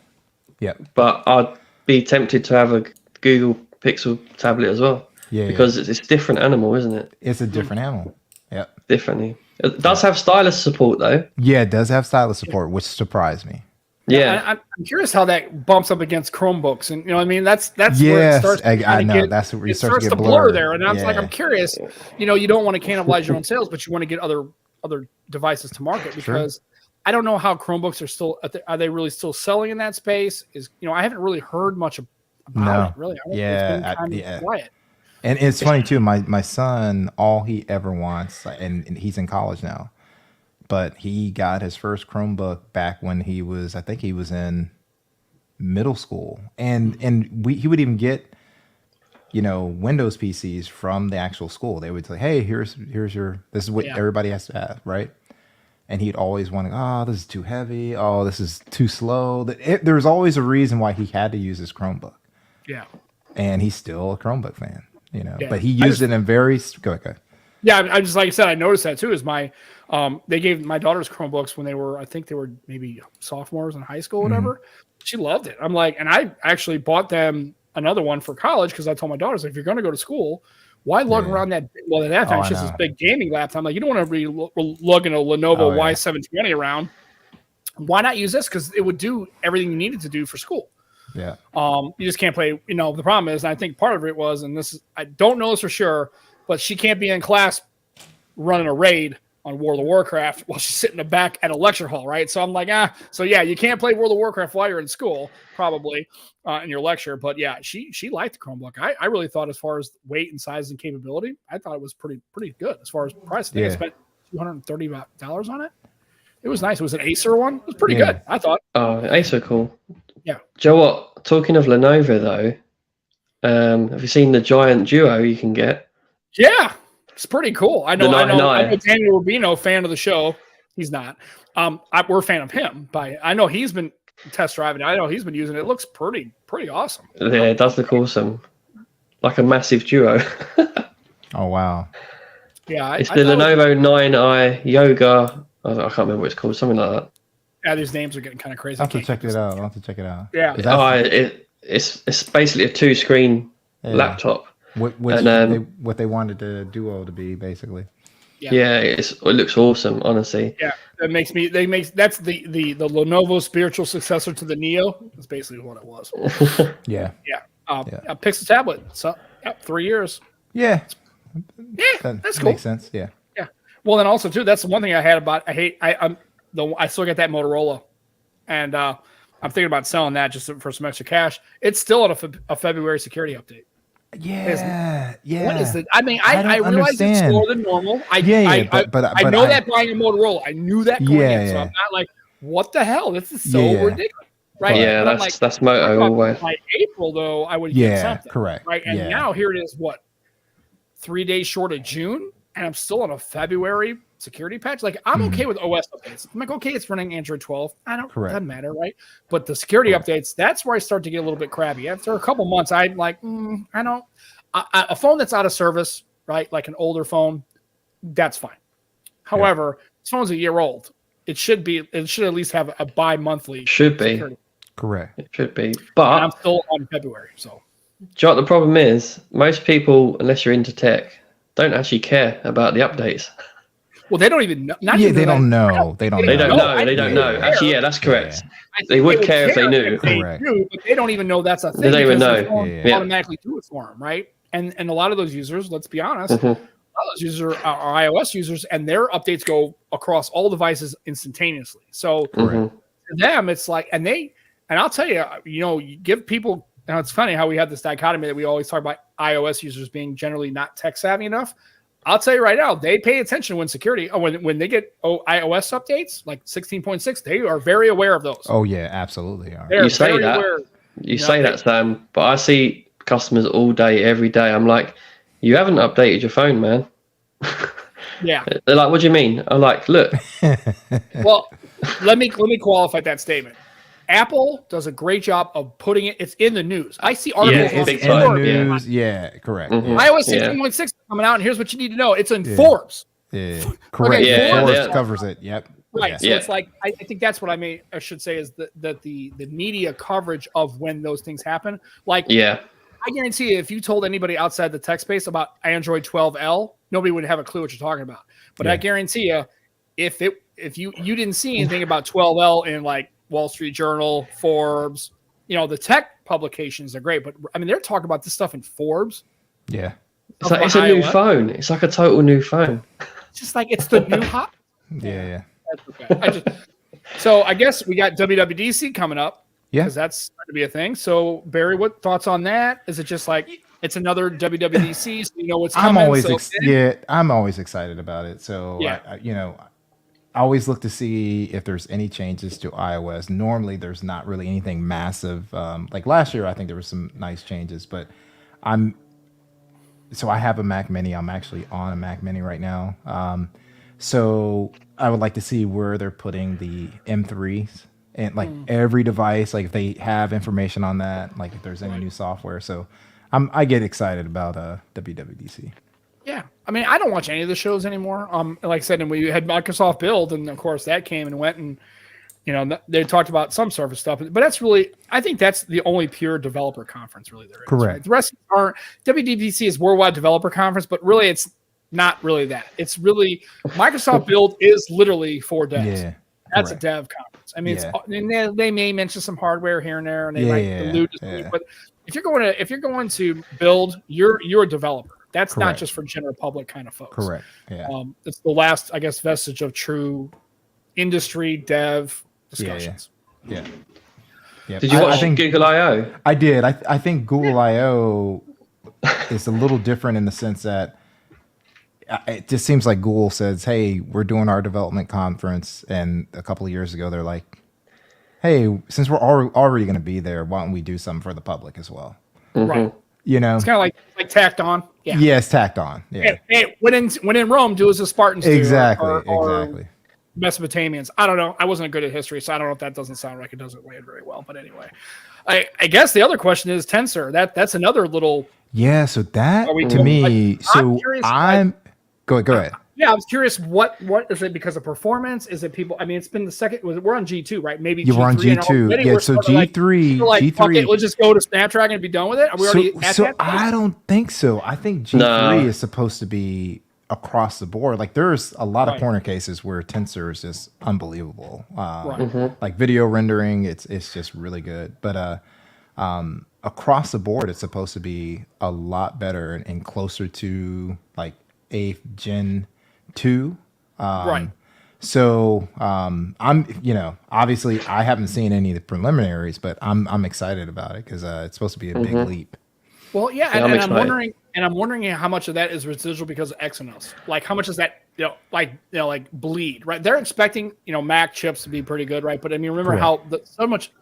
Yeah. But I'd be tempted to have a Google Pixel tablet as well. Yeah. Because it's a different animal, isn't it? It's a different animal. Yeah. Differently. It does have stylus support though. Yeah, it does have stylus support, which surprised me. Yeah, I'm curious how that bumps up against Chromebooks, and I mean that's where it starts. I know that's where it starts to blur there, and I'm like, I'm curious. You don't want to cannibalize your own sales, but you want to get other devices to market because I don't know how Chromebooks are they really still selling in that space? I haven't really heard much about it. Really, it's been quiet. And it's funny too. My son, all he ever wants, and he's in college now, but he got his first Chromebook back when he was in middle school, and he would even get, Windows PCs from the actual school. They would say, hey, here's this is what everybody has to have, right? And he'd always want to, this is too heavy. Oh, this is too slow. There was always a reason why he had to use his Chromebook. Yeah. And he's still a Chromebook fan. But he used it in very go ahead. Yeah, I just like I said, I noticed that too. Is they gave my daughter's Chromebooks when they were maybe sophomores in high school, or whatever. Mm-hmm. She loved it. I'm like, and I actually bought them another one for college because I told my daughters, if you're going to go to school, why lug around that? Well, at that time, it's just this big gaming laptop. I'm like, you don't want to be lugging a Lenovo Y720 around. Why not use this? Because it would do everything you needed to do for school. Yeah. You just can't play. The problem is, and I think part of it was, and this is, I don't know this for sure, but she can't be in class running a raid on World of Warcraft while she's sitting in the back at a lecture hall, right? So I'm like, so yeah, you can't play World of Warcraft while you're in school, probably in your lecture. But yeah, she liked the Chromebook. I really thought, as far as weight and size and capability, I thought it was pretty good as far as price. I think I spent $230 on it. It was nice. It was an Acer one. It was pretty good, I thought. Oh, Acer, cool. Yeah. Joe, what? Talking of Lenovo though, have you seen the Giant Duo you can get? Yeah, it's pretty cool. I know Daniel Rubino, fan of the show. He's not. We're a fan of him, but I know he's been test driving. I know he's been using it. It looks pretty awesome. Yeah, it does look awesome. Like a massive Duo. Oh wow. Yeah, it's the Lenovo 9i Yoga. I can't remember what it's called. Something like that. Yeah, these names are getting kind of crazy. I'll have to check it out. Yeah. It's basically a 2-screen laptop. What they wanted the Duo to be, basically. Yeah, it looks awesome, honestly. Yeah, that's the Lenovo spiritual successor to the Neo. That's basically what it was. Yeah. A Pixel tablet. So 3 years. Yeah. That's cool. Makes sense. Yeah. Yeah. Well, then also too, that's the one thing I had about. I still get that Motorola, and I'm thinking about selling that just for some extra cash. It's still on a February security update. Yeah. What is it? I mean, I realize it's slower than normal. I know that buying a Motorola, I knew that going in, so I'm not like, what the hell? This is so ridiculous. right? Yeah, that's Moto always. By April, though, I would get something. Correct. Right, and now here it is. What, 3 days short of June, and I'm still on a February security patch. Like, I'm okay with OS updates. I'm like, okay, it's running Android 12. Doesn't matter, right? But the security updates, that's where I start to get a little bit crabby. After a couple months, I'm like, a phone that's out of service, right? Like an older phone, that's fine. However, this phone's a year old. It should at least have a bi-monthly. Should be. Security. Correct. It should be. But and I'm still on February, so. Do you know what the problem is? Most people, unless you're into tech, don't actually care about the updates. Well, they don't even know. They don't know. They don't know. Actually, yeah, that's correct. They would care if they knew. Correct. But they don't even know that's a thing. They don't even know. Automatically do it for them, right? And a lot of those users, let's be honest, a lot of those users are iOS users, and their updates go across all devices instantaneously. So to them, it's like, and I'll tell you, you give people. Now, it's funny how we have this dichotomy that we always talk about iOS users being generally not tech savvy enough. I'll tell you right now, they pay attention when when they get iOS updates like 16.6, they are very aware of those. Oh yeah, absolutely. You say that. You say that, Sam, but I see customers all day, every day. I'm like, you haven't updated your phone, man. Yeah. They're like, what do you mean? I'm like, look. Well, let me qualify that statement. Apple does a great job of putting it. It's in the news. I see articles in the news. Yeah, correct. iOS 16.6 is coming out, and here's what you need to know. It's in Forbes. Yeah, correct. Okay, Forbes covers it. Yep. Right. So it's like, I think that's what I should say is that the media coverage of when those things happen. Like, I guarantee you, if you told anybody outside the tech space about Android 12L, nobody would have a clue what you're talking about. But I guarantee you, if you didn't see anything about 12L in like Wall Street Journal, Forbes, the tech publications are great, but I mean, they're talking about this stuff in Forbes. Yeah. It's a new phone. It's like a total new phone. It's just like, it's the new hot. Yeah. That's okay. So I guess we got WWDC coming up. Yeah. Because that's going to be a thing. So Barry, what thoughts on that? Is it just like, it's another WWDC, so you know what's coming? I'm always excited about it. So, I always look to see if there's any changes to iOS. Normally, there's not really anything massive. Like last year, I think there were some nice changes, but I have a Mac Mini. I'm actually on a Mac Mini right now. So I would like to see where they're putting the M3s and like every device, like if they have information on that, like if there's any new software. So I get excited about WWDC. Yeah. I mean, I don't watch any of the shows anymore. Like I said, and we had Microsoft Build, and of course that came and went, and they talked about some Surface stuff, but I think that's the only pure developer conference really there is. Correct. Right? The rest aren't. WWDC is Worldwide Developer Conference, but really it's not really that. It's really Microsoft Build is literally for devs. Yeah. That's a dev conference. I mean, they may mention some hardware here and there, and they might allude to something, but if you're going to build, you're a developer. That's not just for general public kind of folks. Correct. Yeah. It's the last, I guess, vestige of true industry dev discussions. Yeah. Did you watch Google I/O? I did. I think Google I/O is a little different in the sense that it just seems like Google says, "Hey, we're doing our development conference," and a couple of years ago, they're like, "Hey, since we're already going to be there, why don't we do something for the public as well?" Right. It's kind of like tacked on. Yeah. Yes, tacked on. Yeah. Hey, when in Rome, do as the Spartans do. Exactly. Mesopotamians. I don't know. I wasn't good at history, so I don't know if that doesn't sound like it doesn't land very well. But anyway, I guess the other question is Tensor. That's another little. Yeah. So that to me. Go ahead. Yeah, I was curious. What is it because of performance? Is it people? I mean, it's been the second. We're on G2, right? Maybe we're on G2. Yeah. So G3. G3. Okay, let's just go to Snapdragon and be done with it. Are we already at that? I don't think so. I think G3 is supposed to be across the board. Like there's a lot of corner cases where Tensor is just unbelievable. Like video rendering, it's just really good. But across the board, it's supposed to be a lot better and closer to like 8th Gen 2. So I'm obviously I haven't seen any of the preliminaries, but I'm excited about it because it's supposed to be a big leap. Well, yeah, and I'm wondering how much of that is residual because of Exynos. Like how much is that bleed, right? They're expecting Mac chips to be pretty good, right? But I mean, remember how so much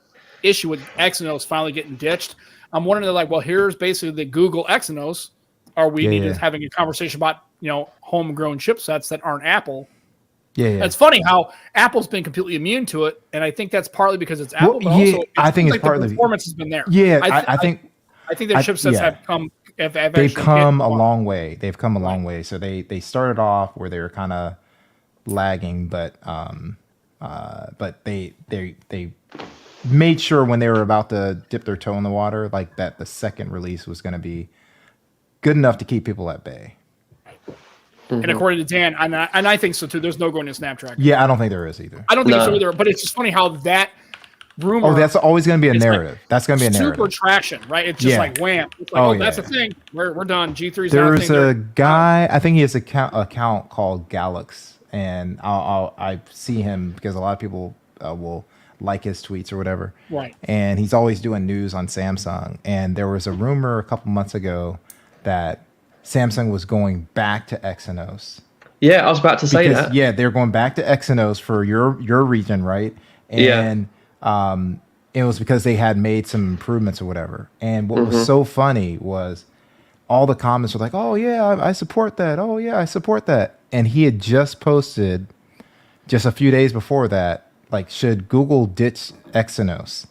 issue with Exynos finally getting ditched. I'm wondering, they're like, well, here's basically the Google Exynos. Are we just having a conversation about, homegrown chipsets that aren't Apple? Yeah. It's funny how Apple's been completely immune to it, and I think that's partly because it's Apple. But also, I think it's like partly the performance has been there. Yeah, I think their chipsets have come. They've come a long way. They've come a long way. So they started off where they were kind of lagging, but they made sure when they were about to dip their toe in the water, like that the second release was going to be good enough to keep people at bay. And according to Dan, and I think so too, there's no going to Snapdragon. Yeah, I don't think there is either. I don't think so either. But it's just funny how that rumor. Oh, that's always going to be a narrative. That's going to be a narrative. Super traction, right? It's just like wham. It's like, that's a thing. We're done. G3's There's a guy. I think he has an account called Galax, and I see him because a lot of people will like his tweets or whatever. Right. And he's always doing news on Samsung. And there was a rumor a couple months ago that Samsung was going back to Exynos. Yeah, I was about to say that. Yeah, they're going back to Exynos for your region, right? And it was because they had made some improvements or whatever. And what was so funny was all the comments were like, "Oh yeah, I support that. Oh yeah, I support that." And he had just posted just a few days before that, like, should Google ditch Exynos?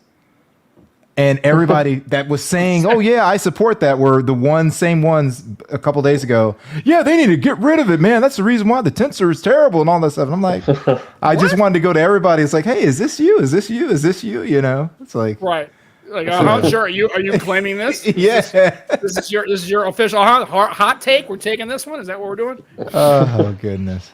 And everybody that was saying, "Oh yeah, I support that," were the same ones a couple days ago. Yeah, they need to get rid of it, man. That's the reason why the tensor is terrible and all that stuff. And I'm like, I just wanted to go to everybody. It's like, hey, is this you? Is this you? Is this you? It's like, right. Like, how sure are you claiming this? This is your official hot take. We're taking this one. Is that what we're doing? Oh goodness.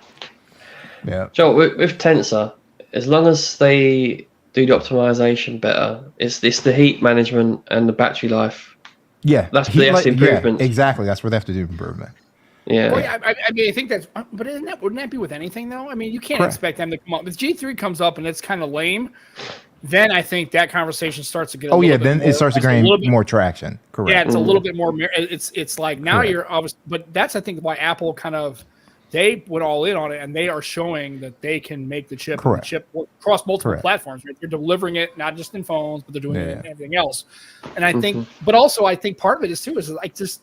Yeah. Joe, with Tensor, as long as they do the optimization better, it's the heat management and the battery life. Yeah, that's the improvement. Yeah, exactly, that's where they have to do improvement. Yeah. Well, yeah, I mean, I think that's, but wouldn't that be with anything though? I mean, you can't expect them to come up. If G3 comes up and it's kind of lame, then I think that conversation starts to get. Then it starts to gain more traction. Correct. Yeah, it's a little bit more. It's like now you're obviously, but that's I think why Apple kind of. They went all in on it, and they are showing that they can make the chip across multiple platforms. Right? They're delivering it not just in phones, but they're doing it in everything else. And I think, but also I think part of it is like just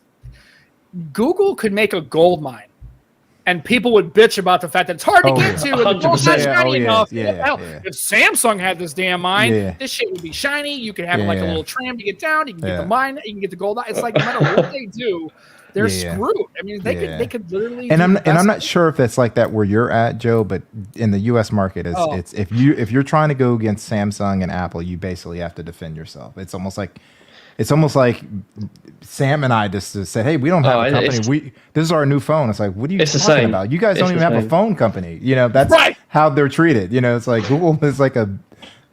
Google could make a gold mine, and people would bitch about the fact that it's hard to get to, and the gold's not shiny enough. If Samsung had this damn mine, this shit would be shiny. You could have like a little tram to get down. You can get the mine. You can get the gold. It's like no matter what they do. They're screwed. I mean, they could literally. And I'm not sure if that's like that where you're at, Joe. But in the U.S. market, it's if you're trying to go against Samsung and Apple, you basically have to defend yourself. It's almost like Sam and I just said, "Hey, we don't have a company. This is our new phone." It's like, what are you talking about? You guys don't even have a phone company. That's how they're treated. It's like Google is like a.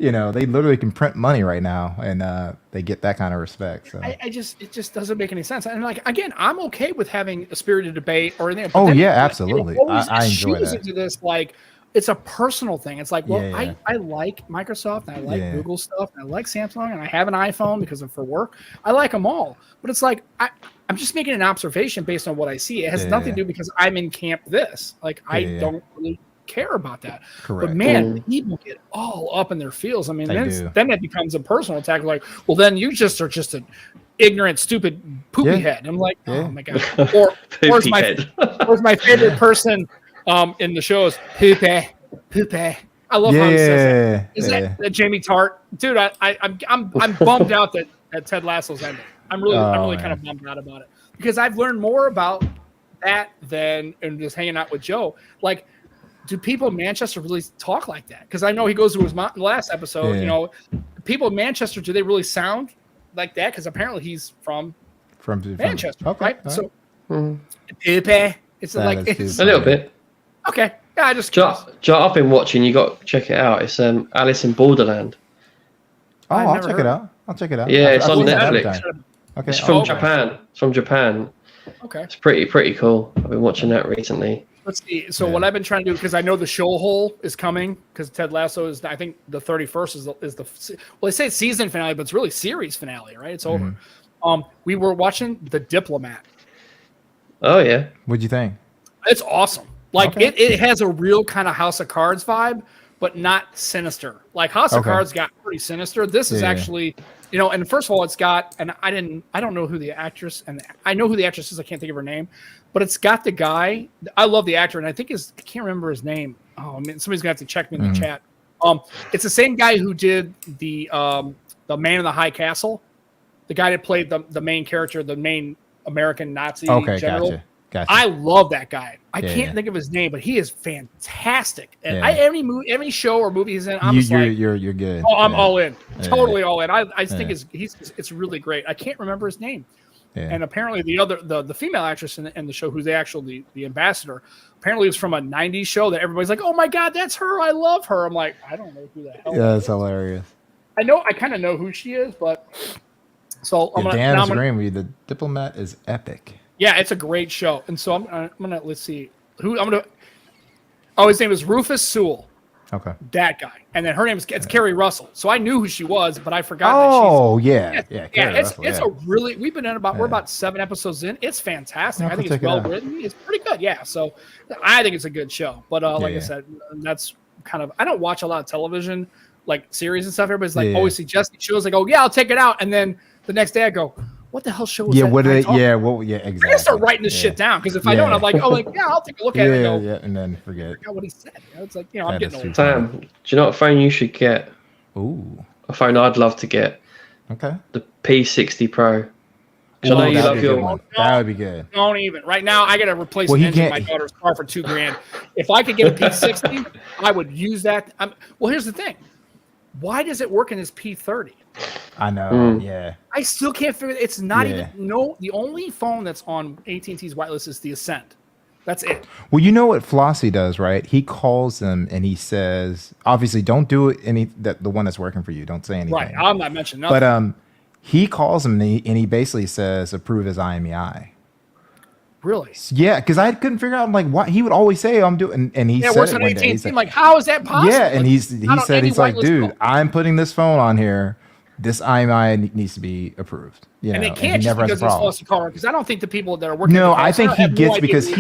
They literally can print money right now, and they get that kind of respect. So it just doesn't make any sense. And like again, I'm okay with having a spirited debate or anything. Oh yeah, absolutely. I enjoy that. Into this, like it's a personal thing. It's like, well, I like Microsoft, and I like Google stuff, and I like Samsung, and I have an iPhone because of for work. I like them all, but it's like I'm just making an observation based on what I see. It has nothing to do because I'm in camp. This like I don't really care about that. Correct. But man, people get all up in their feels. I mean, then that becomes a personal attack. Like, well, then you just are just an ignorant, stupid poopy head. I'm like, oh my god. Or where's my favorite person in the show is poopy. I love how he says that. Is that Jamie Tart? Dude, I'm bummed out that Ted Lasso's ending. I'm really kind of bummed out about it because I've learned more about that than just hanging out with Joe. Like, do people in Manchester really talk like that? Because I know he goes to his last episode. People in Manchester, do they really sound like that? Because apparently he's from Manchester, right? So, it's like it's a little bit. Okay, yeah, I just. Joe, I've been watching. You got to check it out. It's Alice in Borderland. Oh, I'll check it out. Yeah, it's on Netflix. Okay, it's from Japan. It's from Japan. Okay, it's pretty cool. I've been watching that recently. Let's see. So what I've been trying to do, because I know the show hole is coming, because Ted Lasso is, I think the 31st is the they say it's season finale, but it's really series finale, right? It's over. We were watching The Diplomat. Oh yeah. What'd you think? It's awesome. Like it has a real kind of House of Cards vibe, but not sinister. Like House of Cards got pretty sinister. This is actually, and first of all, it's got, and I don't know who the actress, and I know who the actress is. I can't think of her name, but it's got the guy. I love the actor, and I can't remember his name. Oh, I mean, somebody's gonna have to check me in the chat. It's the same guy who did the Man in the High Castle, the guy that played the main character, the main American Nazi general. Gotcha. I love that guy. I can't think of his name, but he is fantastic. And every show or movie he's in, you're good. Oh, I'm all in, totally all in. I think it's really great. I can't remember his name. Yeah. And apparently the female actress in the show, who's the ambassador, apparently was from a '90s show that everybody's like, oh my god, that's her. I love her. I'm like, I don't know who the hell. Yeah, that's hilarious. I kind of know who she is, but so Dan's agreeing with you. The Diplomat is epic. Yeah, it's a great show. And so I'm gonna let's see who I'm gonna. Oh, his name is Rufus Sewell. Okay. That guy, and then her name is Carrie Russell. So I knew who she was, but I forgot. It's a really. We've been in we're about 7 episodes in. It's fantastic. I think it's well written. It's pretty good. Yeah. So I think it's a good show. But like I said, that's kind of. I don't watch a lot of television, like series and stuff. Everybody's like always suggesting shows. Like, oh yeah, I'll take it out, and then the next day I go, what the hell show was that? Exactly. I gotta start writing this shit down, because if I don't, I'm like, I'll take a look at it and go, and then forget what he said. It's like, I'm getting old. Sam, do you know what phone you should get? Ooh. A phone I'd love to get. Okay. The P60 Pro. I know you love your one. That would be good. Don't even. Right now, I gotta replace an engine in my daughter's car for $2,000. If I could get a P60, I would use that. Well, here's the thing. Why does it work in this P30? I know. Yeah. I still can't figure it. It's not even the only phone that's on AT&T's whitelist is the Ascent. That's it. Well, you know what Flossie does, right? He calls them and he says, obviously, don't do the one that's working for you. Don't say anything. Right. I'm not mentioning nothing. But he calls him and he basically says, approve as IMEI. Really? Yeah, because I couldn't figure out like what he would always say. I'm doing, and he said it one day. He's like, how is that possible? Yeah, and he said he's like, dude, I'm putting this phone on here. This IMEI needs to be approved. And they can't just because it's Flossie car, because I don't think the people that are working. No, I think he gets because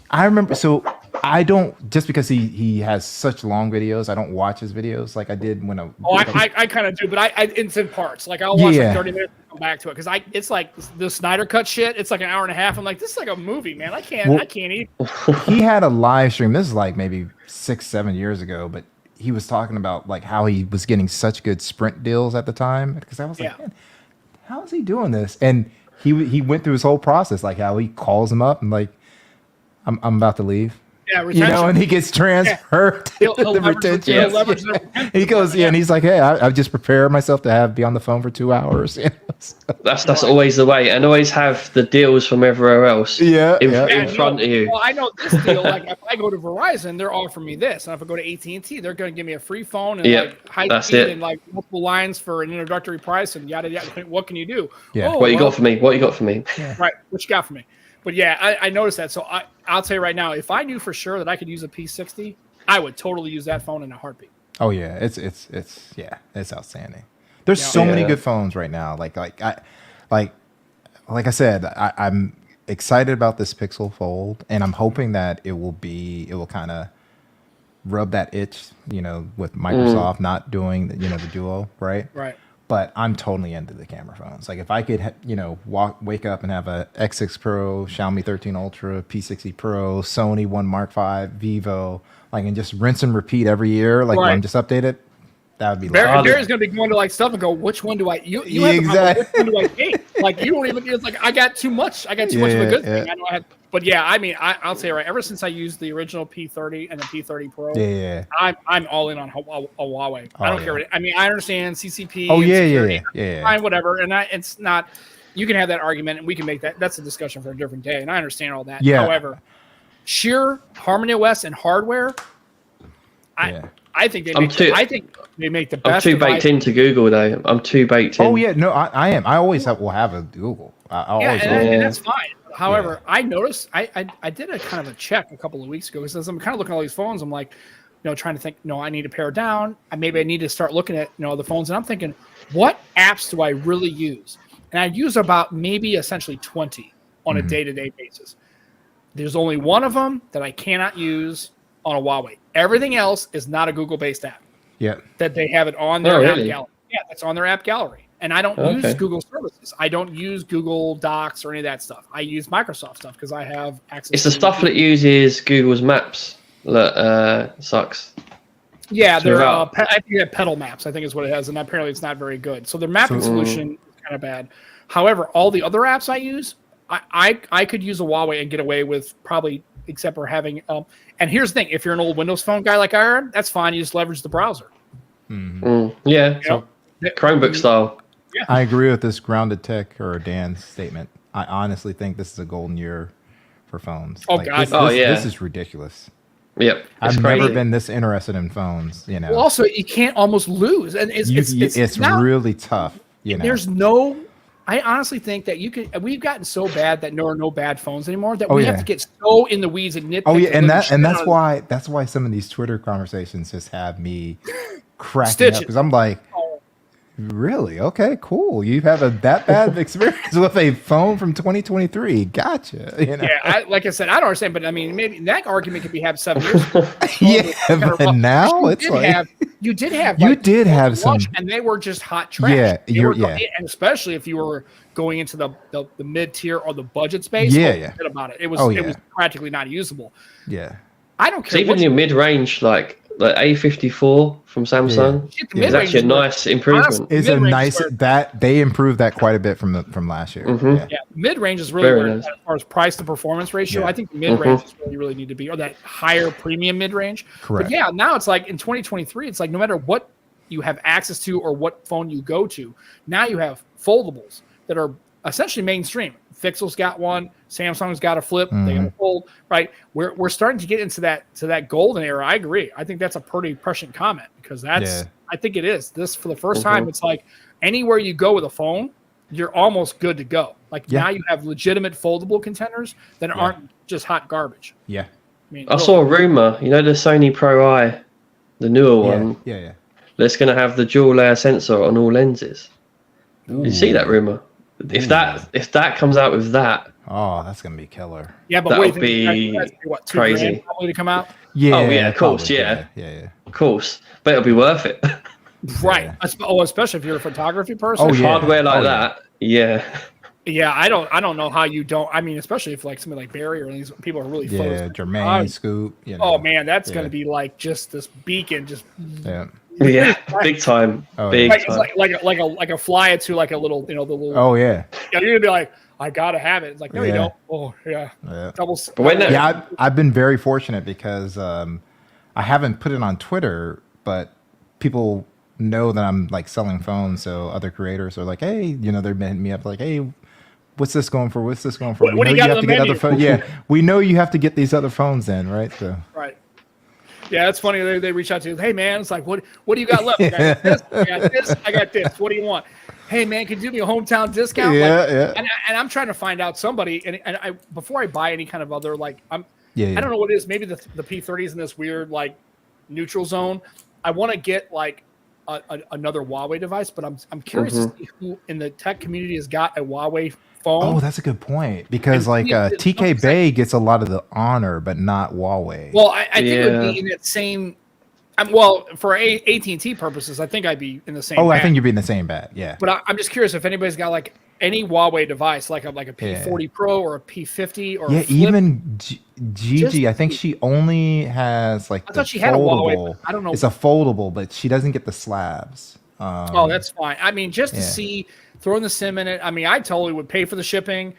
I remember. So I don't, just because he has such long videos, I don't watch his videos like I did when I kind of do, but it's in parts. Like I'll watch like 30 minutes and come back to it, because it's like the Snyder Cut shit. It's like an hour and a half. I'm like, this is like a movie, man. I can't eat. He had a live stream. This is like maybe 6-7 years ago, but he was talking about like how he was getting such good Sprint deals at the time, because I was like, man, how is he doing this? And he went through his whole process, like how he calls him up and like, I'm about to leave. Yeah, retention. And he gets transferred to the retention. He goes, and he's like, hey, I've just prepared myself to be on the phone for 2 hours. That's always the way, and always have the deals from everywhere else. In front of you. Well, I know this deal. Like if I go to Verizon, they're offering me this, and if I go to AT&T, they're going to give me a free phone and like high speed and like multiple lines for an introductory price and yada yada. What can you do? Yeah. What you got for me? What you got for me? Right. What you got for me? But yeah, I noticed that. So I'll tell you right now, if I knew for sure that I could use a P60, I would totally use that phone in a heartbeat. Oh yeah, it's outstanding. There's so many good phones right now. Like I said, I'm excited about this Pixel Fold, and I'm hoping that it will kind of rub that itch, with Microsoft not doing the Duo, right? Right. But I'm totally into the camera phones. Like if I could, wake up and have a X6 Pro, Xiaomi 13 Ultra, P60 Pro, Sony 1 Mark V, Vivo, like, and just rinse and repeat every year, like when I'm just updated, that would be. Barry's gonna be going to like stuff and go, which one do I? You exactly. Which one do I take? Like you don't even. It's like I got too much. I got too much of a good thing. I know I had. But yeah, I mean, I'll say right. Ever since I used the original P30 and the P30 Pro, I'm all in on Huawei. I don't care. I mean, I understand CCP. Oh yeah. Fine, whatever. And it's not. You can have that argument, and we can make that. That's a discussion for a different day. And I understand all that. Yeah. However, sheer Harmony OS and hardware, I think they make the best. I'm too baked into Google though. I'm too baked in. Oh yeah, no, I am. I always will have a Google. And that's fine. However, I noticed I did a kind of a check a couple of weeks ago, because I'm kind of looking at all these phones. I'm like, trying to think, I need to pare down. Maybe I need to start looking at the phones, and I'm thinking, what apps do I really use? And I use about maybe essentially 20 on a day-to-day basis. There's only one of them that I cannot use on a Huawei. Everything else is not a Google-based app. Yeah. That they have it on their app gallery. Yeah, that's on their app gallery. And I don't use Google services. I don't use Google Docs or any of that stuff. I use Microsoft stuff because I have access. It's the stuff that uses Google's Maps that sucks. Yeah, they're I think they have Pedal Maps, I think is what it has, and apparently it's not very good. So their mapping solution is kind of bad. However, all the other apps I use, I could use a Huawei and get away with probably, except for having. And here's the thing: if you're an old Windows Phone guy like I am, that's fine. You just leverage the browser. Yeah, Chromebook style. Yeah. I agree with this Grounded Tech or Dan's statement. I honestly think this is a golden year for phones. Oh, God. This is ridiculous. Yep. I've never been this interested in phones, you know. Well, also, you can't almost lose. And it's really tough, you know. There's no... I honestly think that we've gotten so bad that there are no bad phones anymore that we have to get so in the weeds and nitpick. Oh yeah, and that's why some of these Twitter conversations just have me cracking up, because I'm like, really? Okay, cool. You have that bad experience with a phone from 2023. Gotcha. You know? Yeah, like I said, I don't understand, but I mean, maybe that argument could be had 7 years ago. But now it's like you did have some, and they were just hot trash. And especially if you were going into the mid tier or the budget space. Forget about it. It was practically not usable. Yeah, I don't care. So even your mid range, like A54 from Samsung, is actually a nice improvement. It's a nice that they improved that quite a bit from last year. Yeah, mid range is really where, as far as price to performance ratio. I think mid range is where you really need to be, or that higher premium mid range. Correct. But now it's like in 2023, it's like no matter what you have access to or what phone you go to, now you have foldables that are essentially mainstream. Pixel's got one, Samsung's got a flip, they got a fold, right? We're starting to get into that golden era. I agree. I think that's a pretty prescient comment, because I think it is. This, for the first time, it's like anywhere you go with a phone, you're almost good to go. Like now you have legitimate foldable contenders that aren't just hot garbage. Yeah. I mean, I saw a rumor, the Sony Pro I, the newer one. Yeah. That's going to have the dual layer sensor on all lenses. Did you see that rumor? If that comes out with that, that's gonna be killer. Yeah, but that would be crazy. Probably to come out. Yeah. Oh yeah, of course. Yeah, of course. But it'll be worth it. Right. Oh, especially if you're a photography person. Hardware like that. Yeah. Yeah, I don't know how you don't. I mean, especially if like somebody like Barry or these people are really Jermaine, Scoop. Oh man, that's gonna be like just this beacon, just Yeah, big time. Big time. It's like a fly to like a little, the little. Oh yeah. You're gonna be like, I gotta have it. It's like, no, you don't. Oh yeah. Double. But when I've been very fortunate because I haven't put it on Twitter, but people know that I'm like selling phones, so other creators are like, hey, they're hitting me up like, hey, what's this going for? What's this going for? What do you have to get other phones. Yeah, we know you have to get these other phones in, right? So. Right. Yeah, it's funny. They reach out to you. Hey, man, it's like, what do you got left? I got this. I got this. I got this. What do you want? Hey, man, can you do me a hometown discount? Yeah. And I'm trying to find out somebody. And I before I buy any kind of other, like, I don't know what it is. Maybe the P30 is in this weird, like, neutral zone. I want to get, like, another Huawei device, but I'm curious to see who in the tech community has got a Huawei phone. Oh, that's a good point, because like TK Bay gets a lot of the honor, but not Huawei. Well, I think it would be in that same. For AT&T purposes, I think I'd be in the same. I think you'd be in the same bag. Yeah. But I'm just curious if anybody's got like any Huawei device, like a P40 Pro or a P50 or even Gigi. I think she only has like. I thought she had a Huawei. I don't know. It's a foldable, but she doesn't get the slabs. That's fine. I mean, just to see. Throwing the SIM in it. I mean, I totally would pay for the shipping,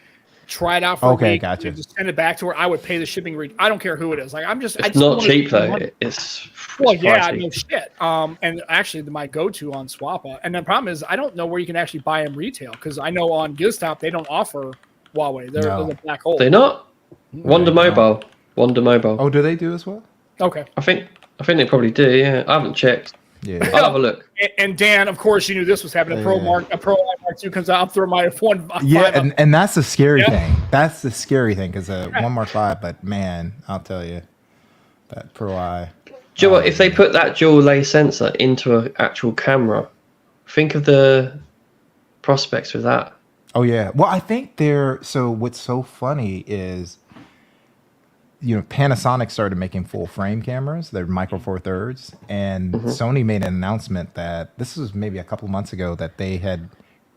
try it out for a week, gotcha. Just send it back to her. I would pay the shipping. I don't care who it is. Like it's not cheap though. It's no shit. And actually, my go-to on Swappa. And the problem is, I don't know where you can actually buy them retail, because I know on GizStop they don't offer Huawei. They're a black hole. They're not. Wonder Mobile. Oh, do they do as well? Okay. I think they probably do. Yeah, I haven't checked. Yeah, I'll have a look. And Dan, of course, you knew this was happening. A Pro Mark II comes out. I'm throwing my phone. And that's the scary thing. That's the scary thing, because One Mark V. But man, I'll tell you, that Pro I. Do you know what? If they put that dual layer sensor into an actual camera, think of the prospects with that. Oh yeah. Well, I think so what's so funny is Panasonic started making full frame cameras. They're micro four thirds, and Sony made an announcement that this was maybe a couple of months ago that they had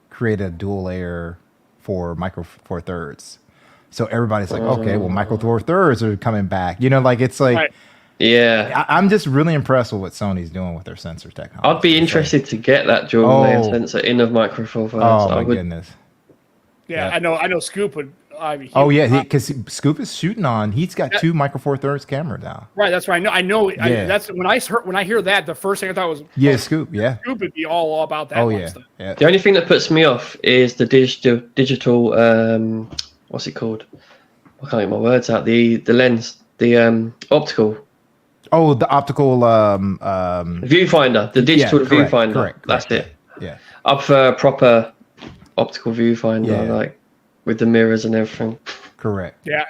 created a dual layer for micro four thirds. So everybody's like, okay, well, micro four thirds are coming back. It's like, right. Yeah, I'm just really impressed with what Sony's doing with their sensor technology. I'd be interested to get that dual layer sensor in of micro four thirds. Oh my goodness. Yeah, I know Scoop would. Because Scoop is shooting on. He's got 2 micro four thirds camera now. Right, that's right. I know. That's when I hear that. The first thing I thought was Scoop. Yeah, Scoop would be all about that. Yeah. The only thing that puts me off is the digital. What's it called? I can't get my words out. The lens, the optical. Oh, the optical viewfinder. The digital viewfinder. Correct. That's it. Yeah. Up for a proper optical viewfinder, like with the mirrors and everything. Correct. Yeah,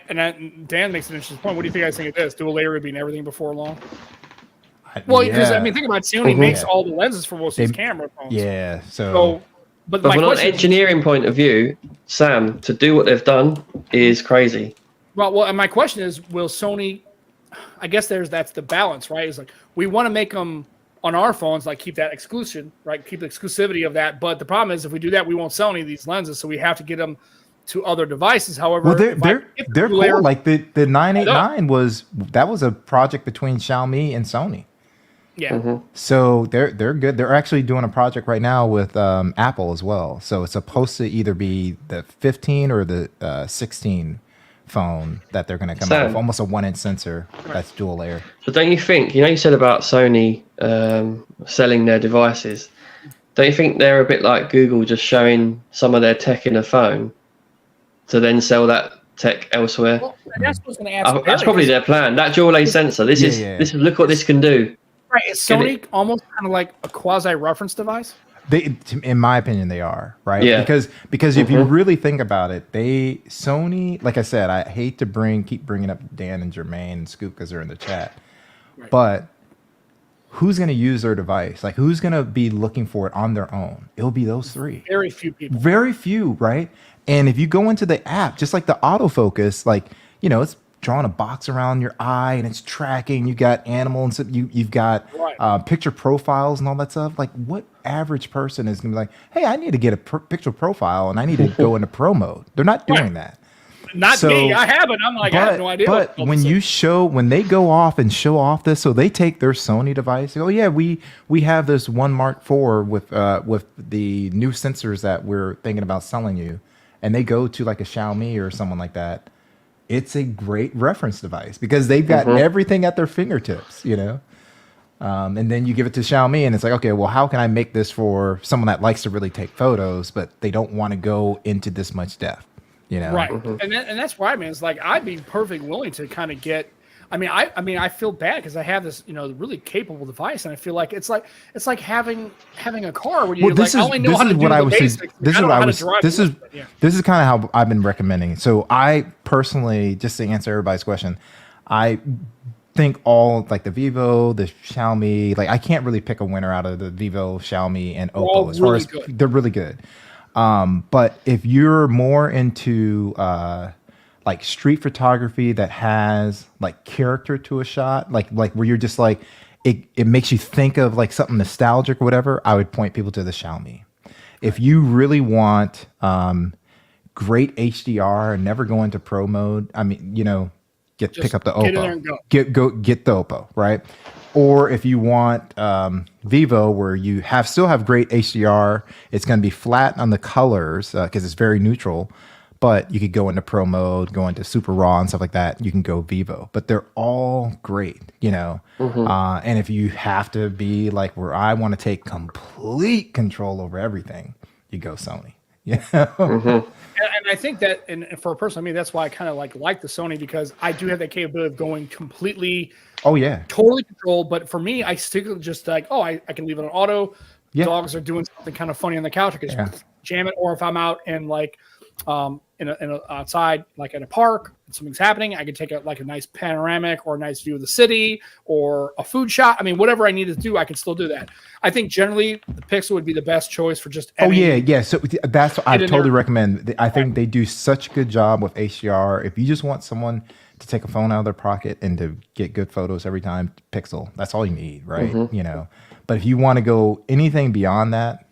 and Dan makes an interesting point. What do you think? I think of this dual layer would be in everything before long. Well, because think about Sony makes all the lenses for most of these camera phones. Yeah. But from an engineering point of view, Sam, to do what they've done is crazy. Well, and my question is, will Sony? I guess that's the balance, right? It's like we want to make them on our phones, like keep that exclusion, right? Keep the exclusivity of that. But the problem is, if we do that, we won't sell any of these lenses, so we have to get them to other devices. However, they're cool. Like the 989 was a project between Xiaomi and Sony. Yeah. So they're good. They're actually doing a project right now with Apple as well. So it's supposed to either be the 15 or the 16 phone that they're going to come out with, almost a 1-inch sensor that's dual layer. So don't you think, you said about Sony selling their devices, don't you think they're a bit like Google, just showing some of their tech in a phone to then sell that tech elsewhere? Well, that's what I was going to ask. That's probably their plan. That dual layer sensor, this is look what this can do. Right, is Sony almost kind of like a quasi-reference device? In my opinion, they are, right? Yeah. Because if you really think about it, Sony, like I said, I hate to keep bringing up Dan and Jermaine and Scoop because they're in the chat, but who's going to use their device? Like, who's going to be looking for it on their own? It'll be those 3. Very few people. Very few, right? And if you go into the app, just like the autofocus, like it's drawing a box around your eye and it's tracking. You got animal and you've got picture profiles and all that stuff. Like, what average person is gonna be like, hey, I need to get a picture profile and I need to go into pro mode? They're not doing that. Not me. I haven't. I'm like, I have no idea. But when they go off and show off this, so they take their Sony device. Oh yeah, we have this one Mark IV with the new sensors that we're thinking about selling you, and they go to like a Xiaomi or someone like that. It's a great reference device because they've got everything at their fingertips, and then you give it to Xiaomi and it's like, okay, well, how can I make this for someone that likes to really take photos, but they don't want to go into this much depth, Right. And that's why, man, it's like, I'd be perfectly willing to kind of get, I feel bad because I have this, really capable device, and I feel like it's like having a car where you I only know how to do the basics. This is kind of how I've been recommending. So I personally, just to answer everybody's question, I think all like the Vivo, the Xiaomi, like I can't really pick a winner out of the Vivo, Xiaomi, and Oppo as far as they're really good. But if you're more into like street photography that has like character to a shot, like where you're just like it makes you think of like something nostalgic or whatever, I would point people to the Xiaomi. If you really want great HDR and never go into pro mode, pick up the Oppo. Get the Oppo, right? Or if you want Vivo, where you still have great HDR, it's going to be flat on the colors because it's very neutral. But you could go into pro mode, go into super raw and stuff like that. You can go Vivo, but they're all great, And if you have to be like where I want to take complete control over everything, you go Sony. And I think that, and for a person, that's why I kind of like the Sony, because I do have that capability of going completely, totally controlled. But for me, I stick with just like, I can leave it on auto. Dogs are doing something kind of funny on the couch, I can just jam it. Or if I'm out and like outside, like at a park, and something's happening, I could take a nice panoramic or a nice view of the city or a food shot. I mean, whatever I needed to do, I could still do that. I think generally the Pixel would be the best choice for just. So that's what I totally recommend. I think they do such a good job with HDR. If you just want someone to take a phone out of their pocket and to get good photos every time, Pixel. That's all you need, right? Mm-hmm. But if you want to go anything beyond that,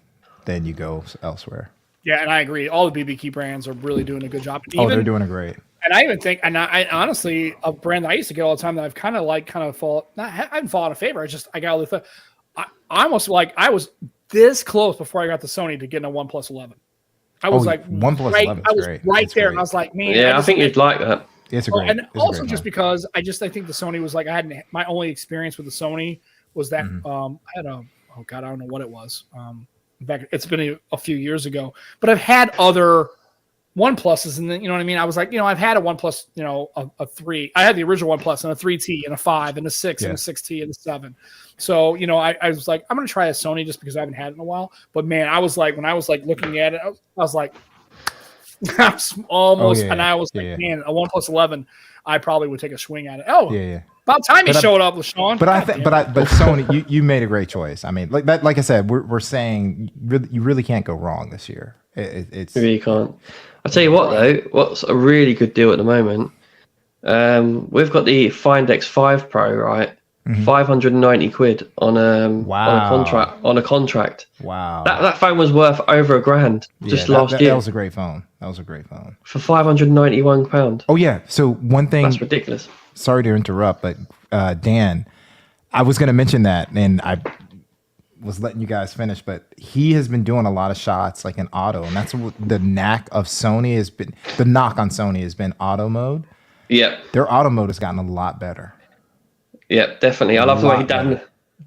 then you go elsewhere. Yeah, and I agree. All the BB Key brands are really doing a good job. They're doing it great. And I even think, and I honestly, a brand that I used to get all the time that I've I haven't fallen out of favor. I got all the. I almost I was this close before I got the Sony to getting a OnePlus 11. I was OnePlus 11 is great. Right there. Great. I was like, man. Yeah, I think you'd like that. It's a great. And also just because I think the Sony was my only experience with the Sony was that I had I don't know what it was. Back, it's been a few years ago, but I've had other OnePluses, and then, you know what I mean? I was like, I've had a OnePlus, a 3. I had the original OnePlus and a 3T and a 5 and a 6 and a 6T and a 7. So, I was like, I'm going to try a Sony just because I haven't had it in a while. But man, I was like, when I was like looking at it, I was like, almost, and I was like, man, a OnePlus 11, I probably would take a swing at it. About time he showed up with Sean. But Sony, you made a great choice. I mean, like I said, we're saying you really can't go wrong this year. It's you really can't. I'll tell you what though, what's a really good deal at the moment? We've got the Find X5 Pro, right? 590 quid on a contract. Wow. That phone was worth over $1,000 last year. That was a great phone. For £591. Oh yeah. So one thing, that's ridiculous. Sorry to interrupt, but Dan, I was going to mention that, and I was letting you guys finish, but he has been doing a lot of shots like in auto, and that's what the knock on Sony has been auto mode. Yeah. Their auto mode has gotten a lot better. Yeah, definitely. I love the way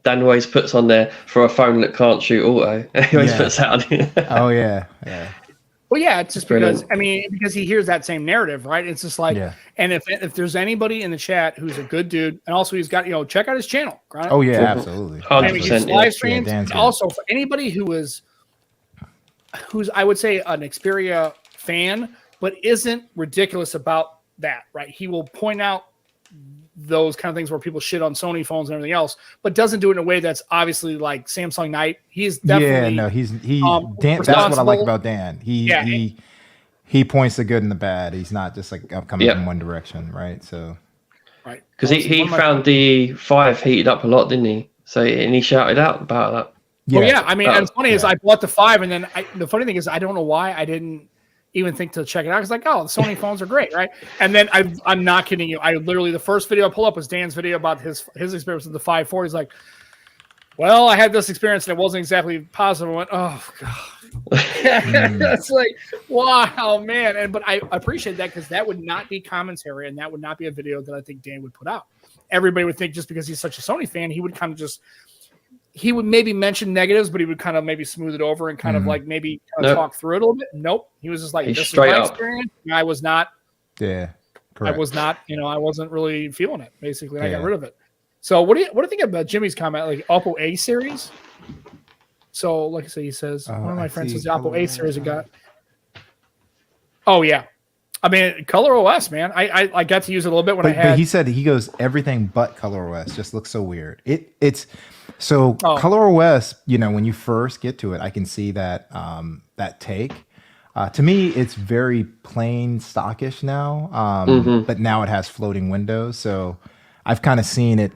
Dan always puts on there for a phone that can't shoot auto. He always puts that on. Oh yeah. Well, yeah, it's just because because he hears that same narrative, right? It's just like, and if there's anybody in the chat who's a good dude, and also he's got check out his channel. Right? Oh yeah, absolutely. 100%. Live streams, and also for anybody who's I would say an Xperia fan, but isn't ridiculous about that, right? He will point out those kind of things where people shit on Sony phones and everything else, but doesn't do it in a way that's obviously like Samsung Night. He's definitely Dan. That's what I like about Dan. He points the good and the bad. He's not just like coming in one direction, right? So, right, because he found the 5 heated up a lot, didn't he? So and he shouted out about that. Yeah, I mean, and it's funny is I bought the 5, and then the funny thing is I don't know why I didn't even think to check it out. It's like, the Sony phones are great, right? And then I'm not kidding you. I literally, the first video I pull up was Dan's video about his experience with the 5.4. He's like, well, I had this experience and it wasn't exactly positive. I went, oh god. It's like, wow, man. But I appreciate that because that would not be commentary and that would not be a video that I think Dan would put out. Everybody would think just because he's such a Sony fan, he would kind of he would maybe mention negatives, but he would kind of maybe smooth it over and kind of like maybe talk through it a little bit. Nope. He was just like, this is my experience. And I was not. Yeah. Correct. I was not, I wasn't really feeling it, basically. And I got rid of it. So what do you think about Jimmy's comment, like Oppo A series? So, like I say, he says, one of my friends says the Oppo A series it got. Oh, yeah. I mean, Color OS, man. I got to use it a little bit when I had. But he said, he goes, everything but Color OS just looks so weird. Color OS, when you first get to it, I can see that that take. To me, it's very plain stockish now, but now it has floating windows. So I've kind of seen it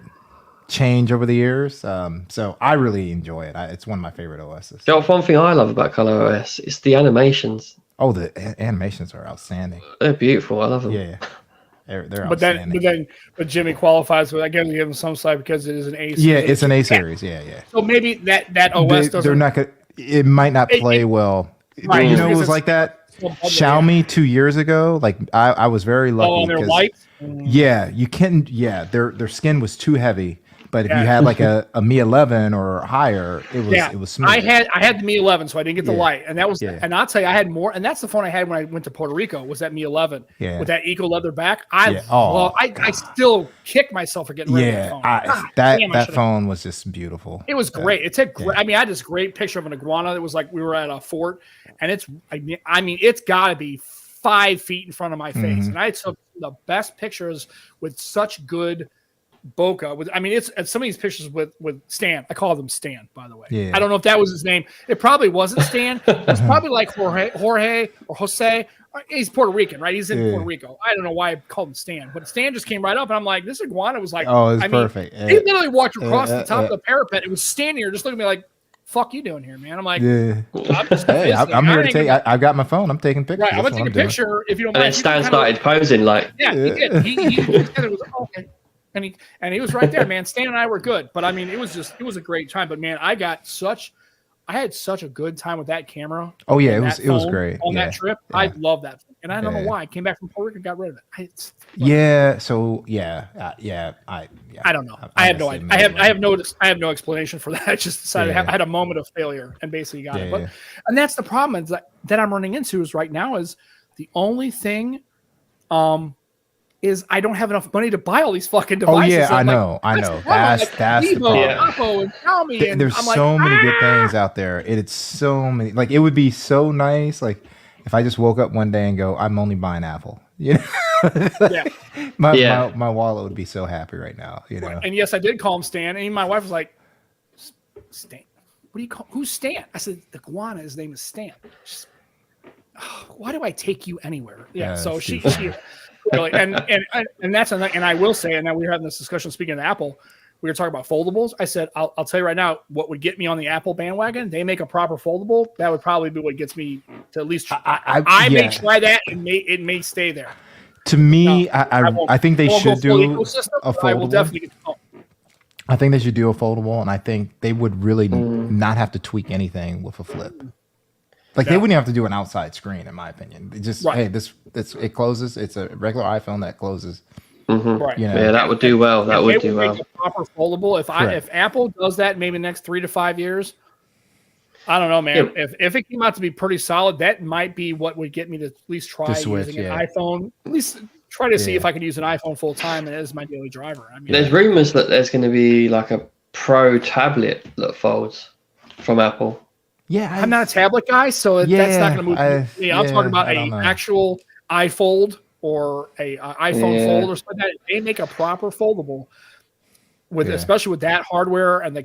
change over the years. So I really enjoy it. It's one of my favorite OSs. One thing I love about Color OS is the animations. Oh, the animations are outstanding. They're beautiful. I love them. Yeah. They're outstanding. But Jimmy qualifies with, I guess, give him some side because it is an A series. Yeah, it's an A series. Yeah. So maybe that OS doesn't. They're not gonna. It might not play well. Right, it was like that. Xiaomi 2 years ago, like I was very lucky. Oh, and they're white. Yeah, you can. Yeah, their skin was too heavy. But if you had like a Mi 11 or higher, it was smooth. I had the Mi 11, so I didn't get the light, and that was. And I'll tell you, I had more, and that's the phone I had when I went to Puerto Rico. Was that Mi 11 with that eco leather back? I still kick myself for getting rid of that phone. That phone was just beautiful. It was great. It's a great. I mean, I had this great picture of an iguana that was like we were at a fort, and it's. I mean, it's got to be 5 feet in front of my face, and I took the best pictures with such good bokeh. It's some of these pictures with Stan. I call them Stan, by the way. Yeah. I don't know if that was his name. It probably wasn't Stan. It was probably like Jorge or Jose. He's Puerto Rican, right? He's in Puerto Rico. I don't know why I called him Stan, but Stan just came right up, and I'm like, this iguana was like, oh, it's perfect. He literally walked across the top of the parapet. It was standing here, just looking at me like, "Fuck you doing here, man?" I'm like, I'm here to take. I've got my phone. I'm taking pictures. Right, I'm gonna take a picture if you don't mind. And then Stan started posing like, yeah, he did. He was okay. And he was right there, man. Stan and I were good, but it was a great time. But man, I had such a good time with that camera. Oh yeah, it was great on that trip. Yeah. I love that, and I don't know why. I came back from Puerto Rico and got rid of it. I don't know. I had no idea. I have no explanation for that. I just decided I had a moment of failure and basically got it. But and that's the problem is that I'm running into is right now is the only thing. Is I don't have enough money to buy all these fucking devices. Oh yeah, I know. That's the problem. Oppo and Xiaomi, and there's so many good things out there. It's so many. Like it would be so nice. Like if I just woke up one day and go, I'm only buying Apple. You know, my wallet would be so happy right now. You know. And yes, I did call him Stan, and my wife was like, Stan, what do you call? Who's Stan? I said the iguana. His name is Stan. Why do I take you anywhere? Yeah. So she really, and that's and I will say, and then we were having this discussion. Speaking of Apple, we were talking about foldables. I said, I'll tell you right now, what would get me on the Apple bandwagon? They make a proper foldable. That would probably be what gets me to at least. I may try that, and it may stay there. To me, I think they should do a foldable. I will definitely get the phone. I think they should do a foldable, and I think they would really not have to tweak anything with a flip. Like they wouldn't have to do an outside screen, in my opinion. It just hey, this it closes. It's a regular iPhone that closes. Right. You know? Yeah, that would do well. That would do well. Make a proper foldable. If Apple does that, maybe the next 3 to 5 years. I don't know, man. Yeah. If it came out to be pretty solid, that might be what would get me to at least try using an iPhone. At least try to see if I could use an iPhone full time and as my daily driver. There's rumors that there's going to be like a pro tablet that folds from Apple. Yeah, I'm not a tablet guy, so that's not going to move me. I'm talking about an actual iFold or a iPhone Fold or something like that. They make a proper foldable with, especially with that hardware and the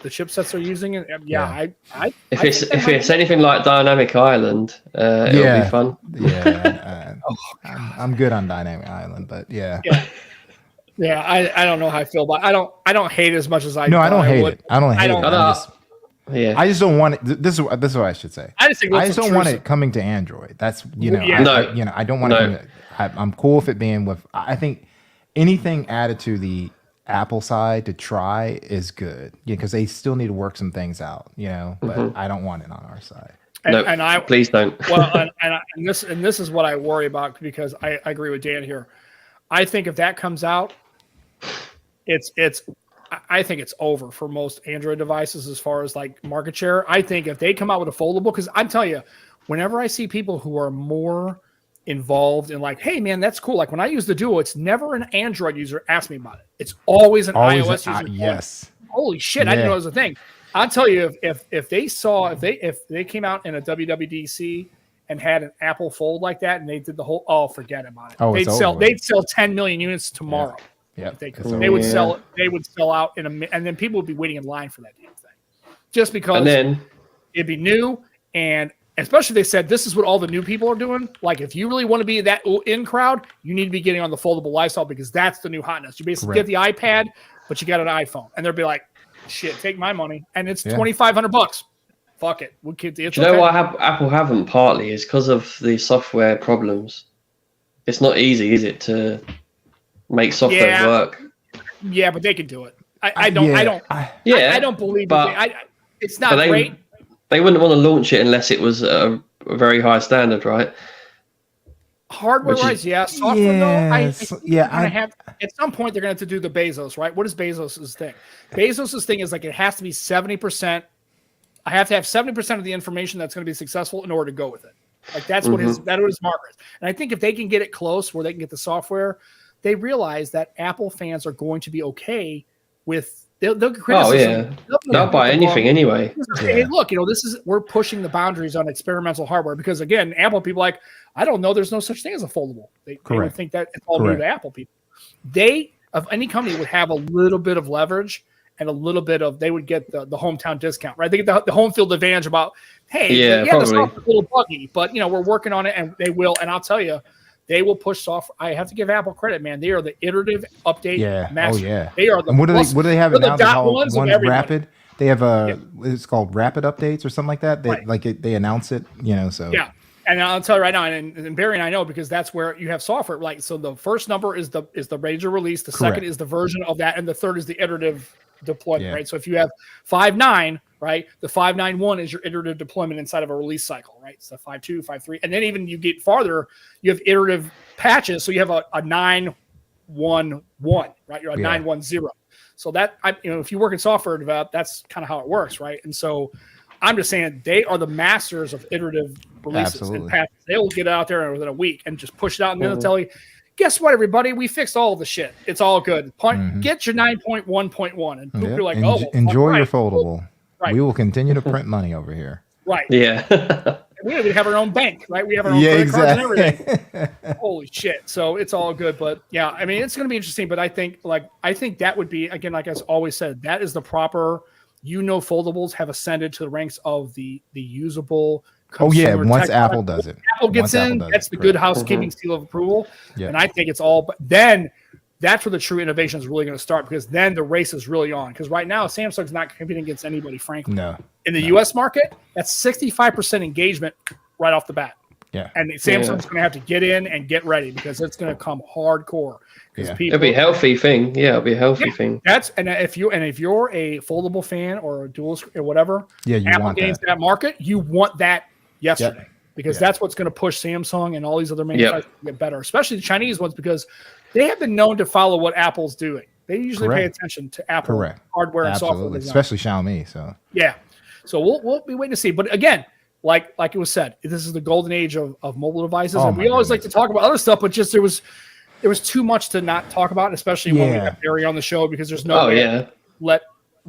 chipsets they're using. If it's anything like Dynamic Island, it'll be fun. Yeah, I'm good on Dynamic Island, but yeah. I don't know how I feel, but I don't hate it as much as I. No, I don't hate it. I don't hate it. I just don't want it. This is what I should say. I just don't want it coming to Android. That's I don't want it. I'm cool with it being with. I think anything added to the Apple side to try is good. Because they still need to work some things out. But I don't want it on our side. Please don't. Well, and this is what I worry about because I agree with Dan here. I think if that comes out, I think it's over for most Android devices as far as like market share. I think if they come out with a foldable, because I'm telling you, whenever I see people who are more involved in like, hey man, that's cool. Like when I use the Duo, it's never an Android user ask me about it. It's always an iOS user. Yes. Holy shit, I didn't know it was a thing. I'll tell you, if they came out in a WWDC and had an Apple Fold like that, and they did the whole, forget about it. They'd sell 10 million units tomorrow. Yeah, they would sell. They would sell out and then people would be waiting in line for that damn thing, just because. And then it'd be new, and especially they said this is what all the new people are doing. Like if you really want to be that in crowd, you need to be getting on the foldable lifestyle because that's the new hotness. You basically get the iPad, but you got an iPhone, and they'll be like, "Shit, take my money," and it's $2,500. Fuck it, we'll keep the. Do you know why Apple haven't? Partly is because of the software problems. It's not easy, is it, to make software work? Yeah, but they can do it. I don't believe it. It's not great. They wouldn't want to launch it unless it was a very high standard, right? Hardware-wise, Software, though, at some point they're going to have to do the Bezos, right? What is Bezos' thing? Bezos' thing is like it has to be 70%. I have to have 70% of the information that's going to be successful in order to go with it. Like that's what his marker is. And I think if they can get it close where they can get the software, they realize that Apple fans are going to be okay with They'll criticize. They'll buy anything anyway. Hey, look, we're pushing the boundaries on experimental hardware because again, Apple people are like, I don't know, there's no such thing as a foldable. They would think that it's all new to Apple people. They of any company would have a little bit of leverage and a little bit of they would get the hometown discount, right? They get the home field advantage about, hey, the software's a little buggy, but we're working on it, and they will. And I'll tell you, they will push software. I have to give Apple credit, man. They are the iterative update master. Oh yeah, they are the. And what do they have now? One rapid. They have it's called rapid updates or something like that. They announce it, So yeah. And I'll tell you right now, and Barry and I know because that's where you have software. Like, so the first number is the major release, the second is the version of that, and the third is the iterative deployment, right? So if you have 5.9, right, the 5.9.1 is your iterative deployment inside of a release cycle, right? So 5.2, 5.3, and then even you get farther, you have iterative patches. So you have a 9.1.1, right? You're a 9.1.0. So that if you work in software development, that's kind of how it works, right? And so I'm just saying they are the masters of iterative releases and patches. They will get out there within a week and just push it out, and then they'll tell you, guess what, everybody? We fixed all the shit. It's all good. Get your 9.1.1. And you're like, enjoy your foldable. Right. We will continue to print money over here. Right. Yeah. We have our own bank, right? We have our own credit cards and everything. Holy shit. So it's all good. But yeah, I mean, it's going to be interesting. But I think that would be, again, like I always said, that is the proper, foldables have ascended to the ranks of the usable. Once Apple does it. Apple gets in, that's the good housekeeping seal of approval. Yeah. And I think it's all, but then that's where the true innovation is really going to start because then the race is really on. Because right now, Samsung's not competing against anybody, frankly. No. In the US market, that's 65% engagement right off the bat. Yeah. And Samsung's going to have to get in and get ready because it's going to come hardcore. It'll be a healthy thing. Yeah, it'll be a healthy thing. If you're a foldable fan or a dual screen or whatever, you Apple want gains that market, you want that yesterday because that's what's going to push Samsung and all these other manufacturers to get better, especially the Chinese ones because they have been known to follow what Apple's doing. They usually pay attention to Apple hardware and software design. Especially Xiaomi. So we'll be waiting to see. But again, like it was said, this is the golden age of mobile devices, and we always like to talk about other stuff, but just there was too much to not talk about, especially when we have Barry on the show because there's no way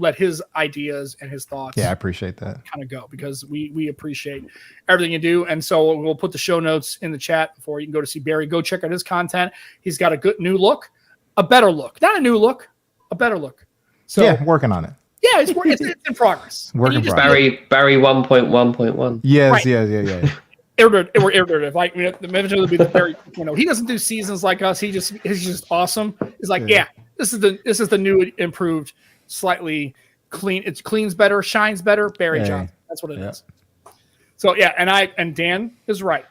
let his ideas and his thoughts. Yeah, I appreciate that. Kind of go because we appreciate everything you do. And so we'll put the show notes in the chat before you can go to see Barry. Go check out his content. He's got a good new look, a better look, not a new look, a better look. So working on it. Yeah, it's in progress. Barry 1.1.1. Yes, yeah. We're iterative. Like eventually it'll be the Barry. He doesn't do seasons like us. He's just awesome. He's like, this is the new improved. Slightly clean. It cleans better, shines better. Barry Johnson. That's what it is. So and Dan is right.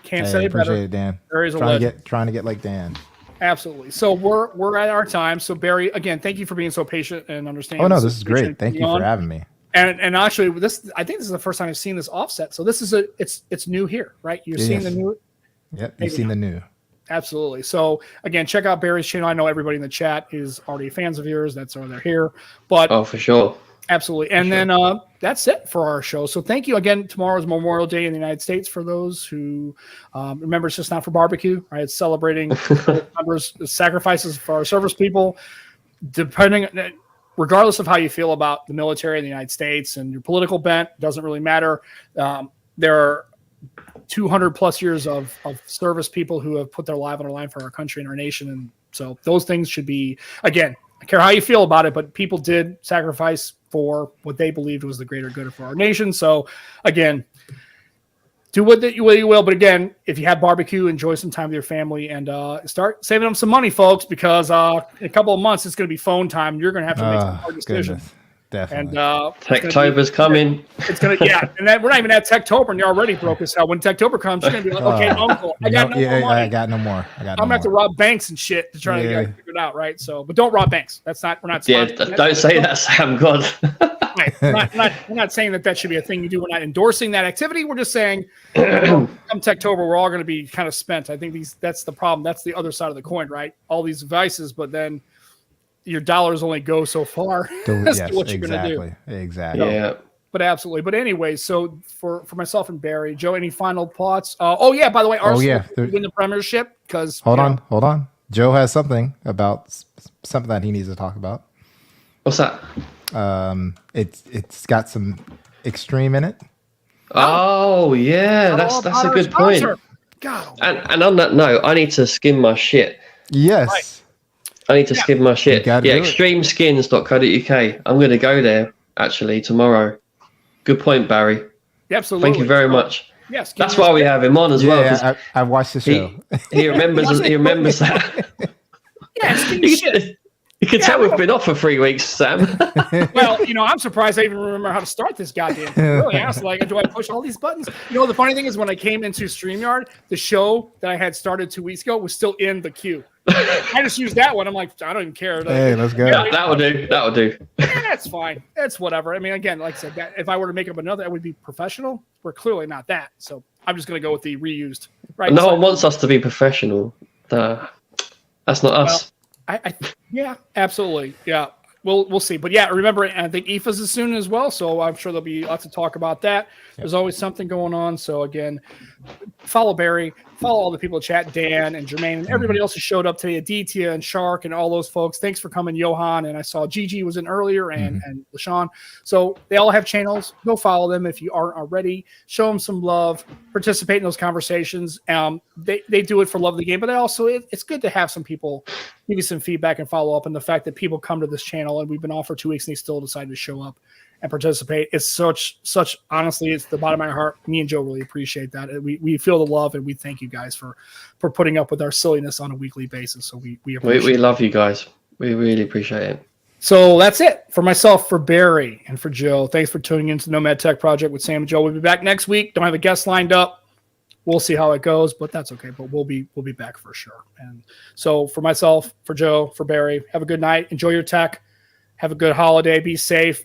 Can't say it better. Appreciate it, Dan. Barry's a legend. Trying to get like Dan. Absolutely. So we're at our time. So Barry, again, thank you for being so patient and understanding. Oh no, this is great. Thank you for having me. And actually, I think this is the first time I've seen this offset. So this is it's new here, right? You're seeing the new. Yep, you've seen the new. Absolutely. So again, check out Barry's channel. I know everybody in the chat is already fans of yours. That's why they're here. But for sure. Absolutely. And then that's it for our show. So thank you again. Tomorrow's Memorial Day in the United States for those who remember it's just not for barbecue, right? It's celebrating members, sacrifices for our service people. Regardless of how you feel about the military in the United States and your political bent, doesn't really matter. There are 200 plus years of service people who have put their life on the line for our country and our nation. And so those things should be, again, I care how you feel about it, but people did sacrifice for what they believed was the greater good for our nation. So again, do what you will. But again, if you have barbecue, enjoy some time with your family and start saving them some money, folks, because in a couple of months, it's going to be phone time. You're going to have to make some hard decisions. Goodness. Definitely. And Techtober's coming. It's gonna, and then we're not even at Techtober, and you're already broke as hell. When Techtober comes, you're gonna be like, okay, Uncle, I got no more money. I got no more. I'm gonna have to rob banks and shit to try to get it figured out, right? So, but don't rob banks. That's not. We're not. Yeah, don't say that, Sam. God. Right. We're not saying that should be a thing you do. We're not endorsing that activity. We're just saying, come Techtober, we're all gonna be kind of spent. I think that's the problem. That's the other side of the coin, right? All these devices, but then your dollars only go so far as to what you're going to do. Exactly. Yeah. But absolutely. But anyway, so for myself and Barry, Joe, any final thoughts? By the way, Arsenal win the Premiership because hold on. Joe has something that he needs to talk about. What's that? It's got some extreme in it. Oh yeah, that's a good point. God. And on that note, I need to skin my shit. Yes. Right. I need to skin my shit. Yeah, extremeskins.co.uk. I'm going to go there actually tomorrow. Good point, Barry. Absolutely. Thank you very much. Yes, that's why we have him on as well. Yeah, I watched the show. He remembers. He remembers that. Yeah, you can tell we've been off for 3 weeks, Sam. Well, I'm surprised I even remember how to start this goddamn thing. Really asked, do I push all these buttons? The funny thing is when I came into StreamYard, the show that I had started 2 weeks ago was still in the queue. I just used that one. I'm like, I don't even care. Hey, let's go. Yeah, that'll do. That'll do. Yeah, that's fine. It's whatever. I mean, again, like I said, if I were to make up another, it would be professional. We're clearly not that. So I'm just going to go with the reused. Right. No one wants us to be professional. That's not us. Yeah, absolutely. Yeah. We'll see. But yeah, remember, I think IFA's is soon as well. So I'm sure there'll be lots of talk about that. Yep. There's always something going on. So again, follow Barry, follow all the people in chat, Dan and Jermaine and everybody else who showed up today, Aditya and Shark and all those folks. Thanks for coming, Johan. And I saw Gigi was in earlier and LaShawn. So they all have channels. Go follow them if you aren't already. Show them some love. Participate in those conversations. They do it for love of the game, but it's good to have some people give you some feedback and follow up. And the fact that people come to this channel and we've been off for 2 weeks and they still decided to show up and participate. It's such honestly, it's the bottom of my heart. Me and Joe really appreciate that. We feel the love and we thank you guys for putting up with our silliness on a weekly basis. So we appreciate we love you guys. We really appreciate it. So that's it for myself, for Barry, and for Joe. Thanks for tuning into the Nomad Tech Project with Sam and Joe. We'll be back next week. Don't have a guest lined up. We'll see how it goes, but that's okay. But we'll be back for sure. And so for myself, for Joe, for Barry, have a good night. Enjoy your tech. Have a good holiday. Be safe.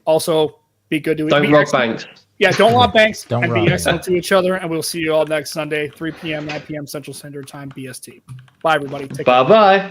Also, be good to each other. Don't rob banks. Yeah, don't rob banks. Don't and rob be excellent to each other. And we'll see you all next Sunday, 3 p.m., 9 p.m. Central Standard Time, BST. Bye, everybody. Take care. Bye-bye.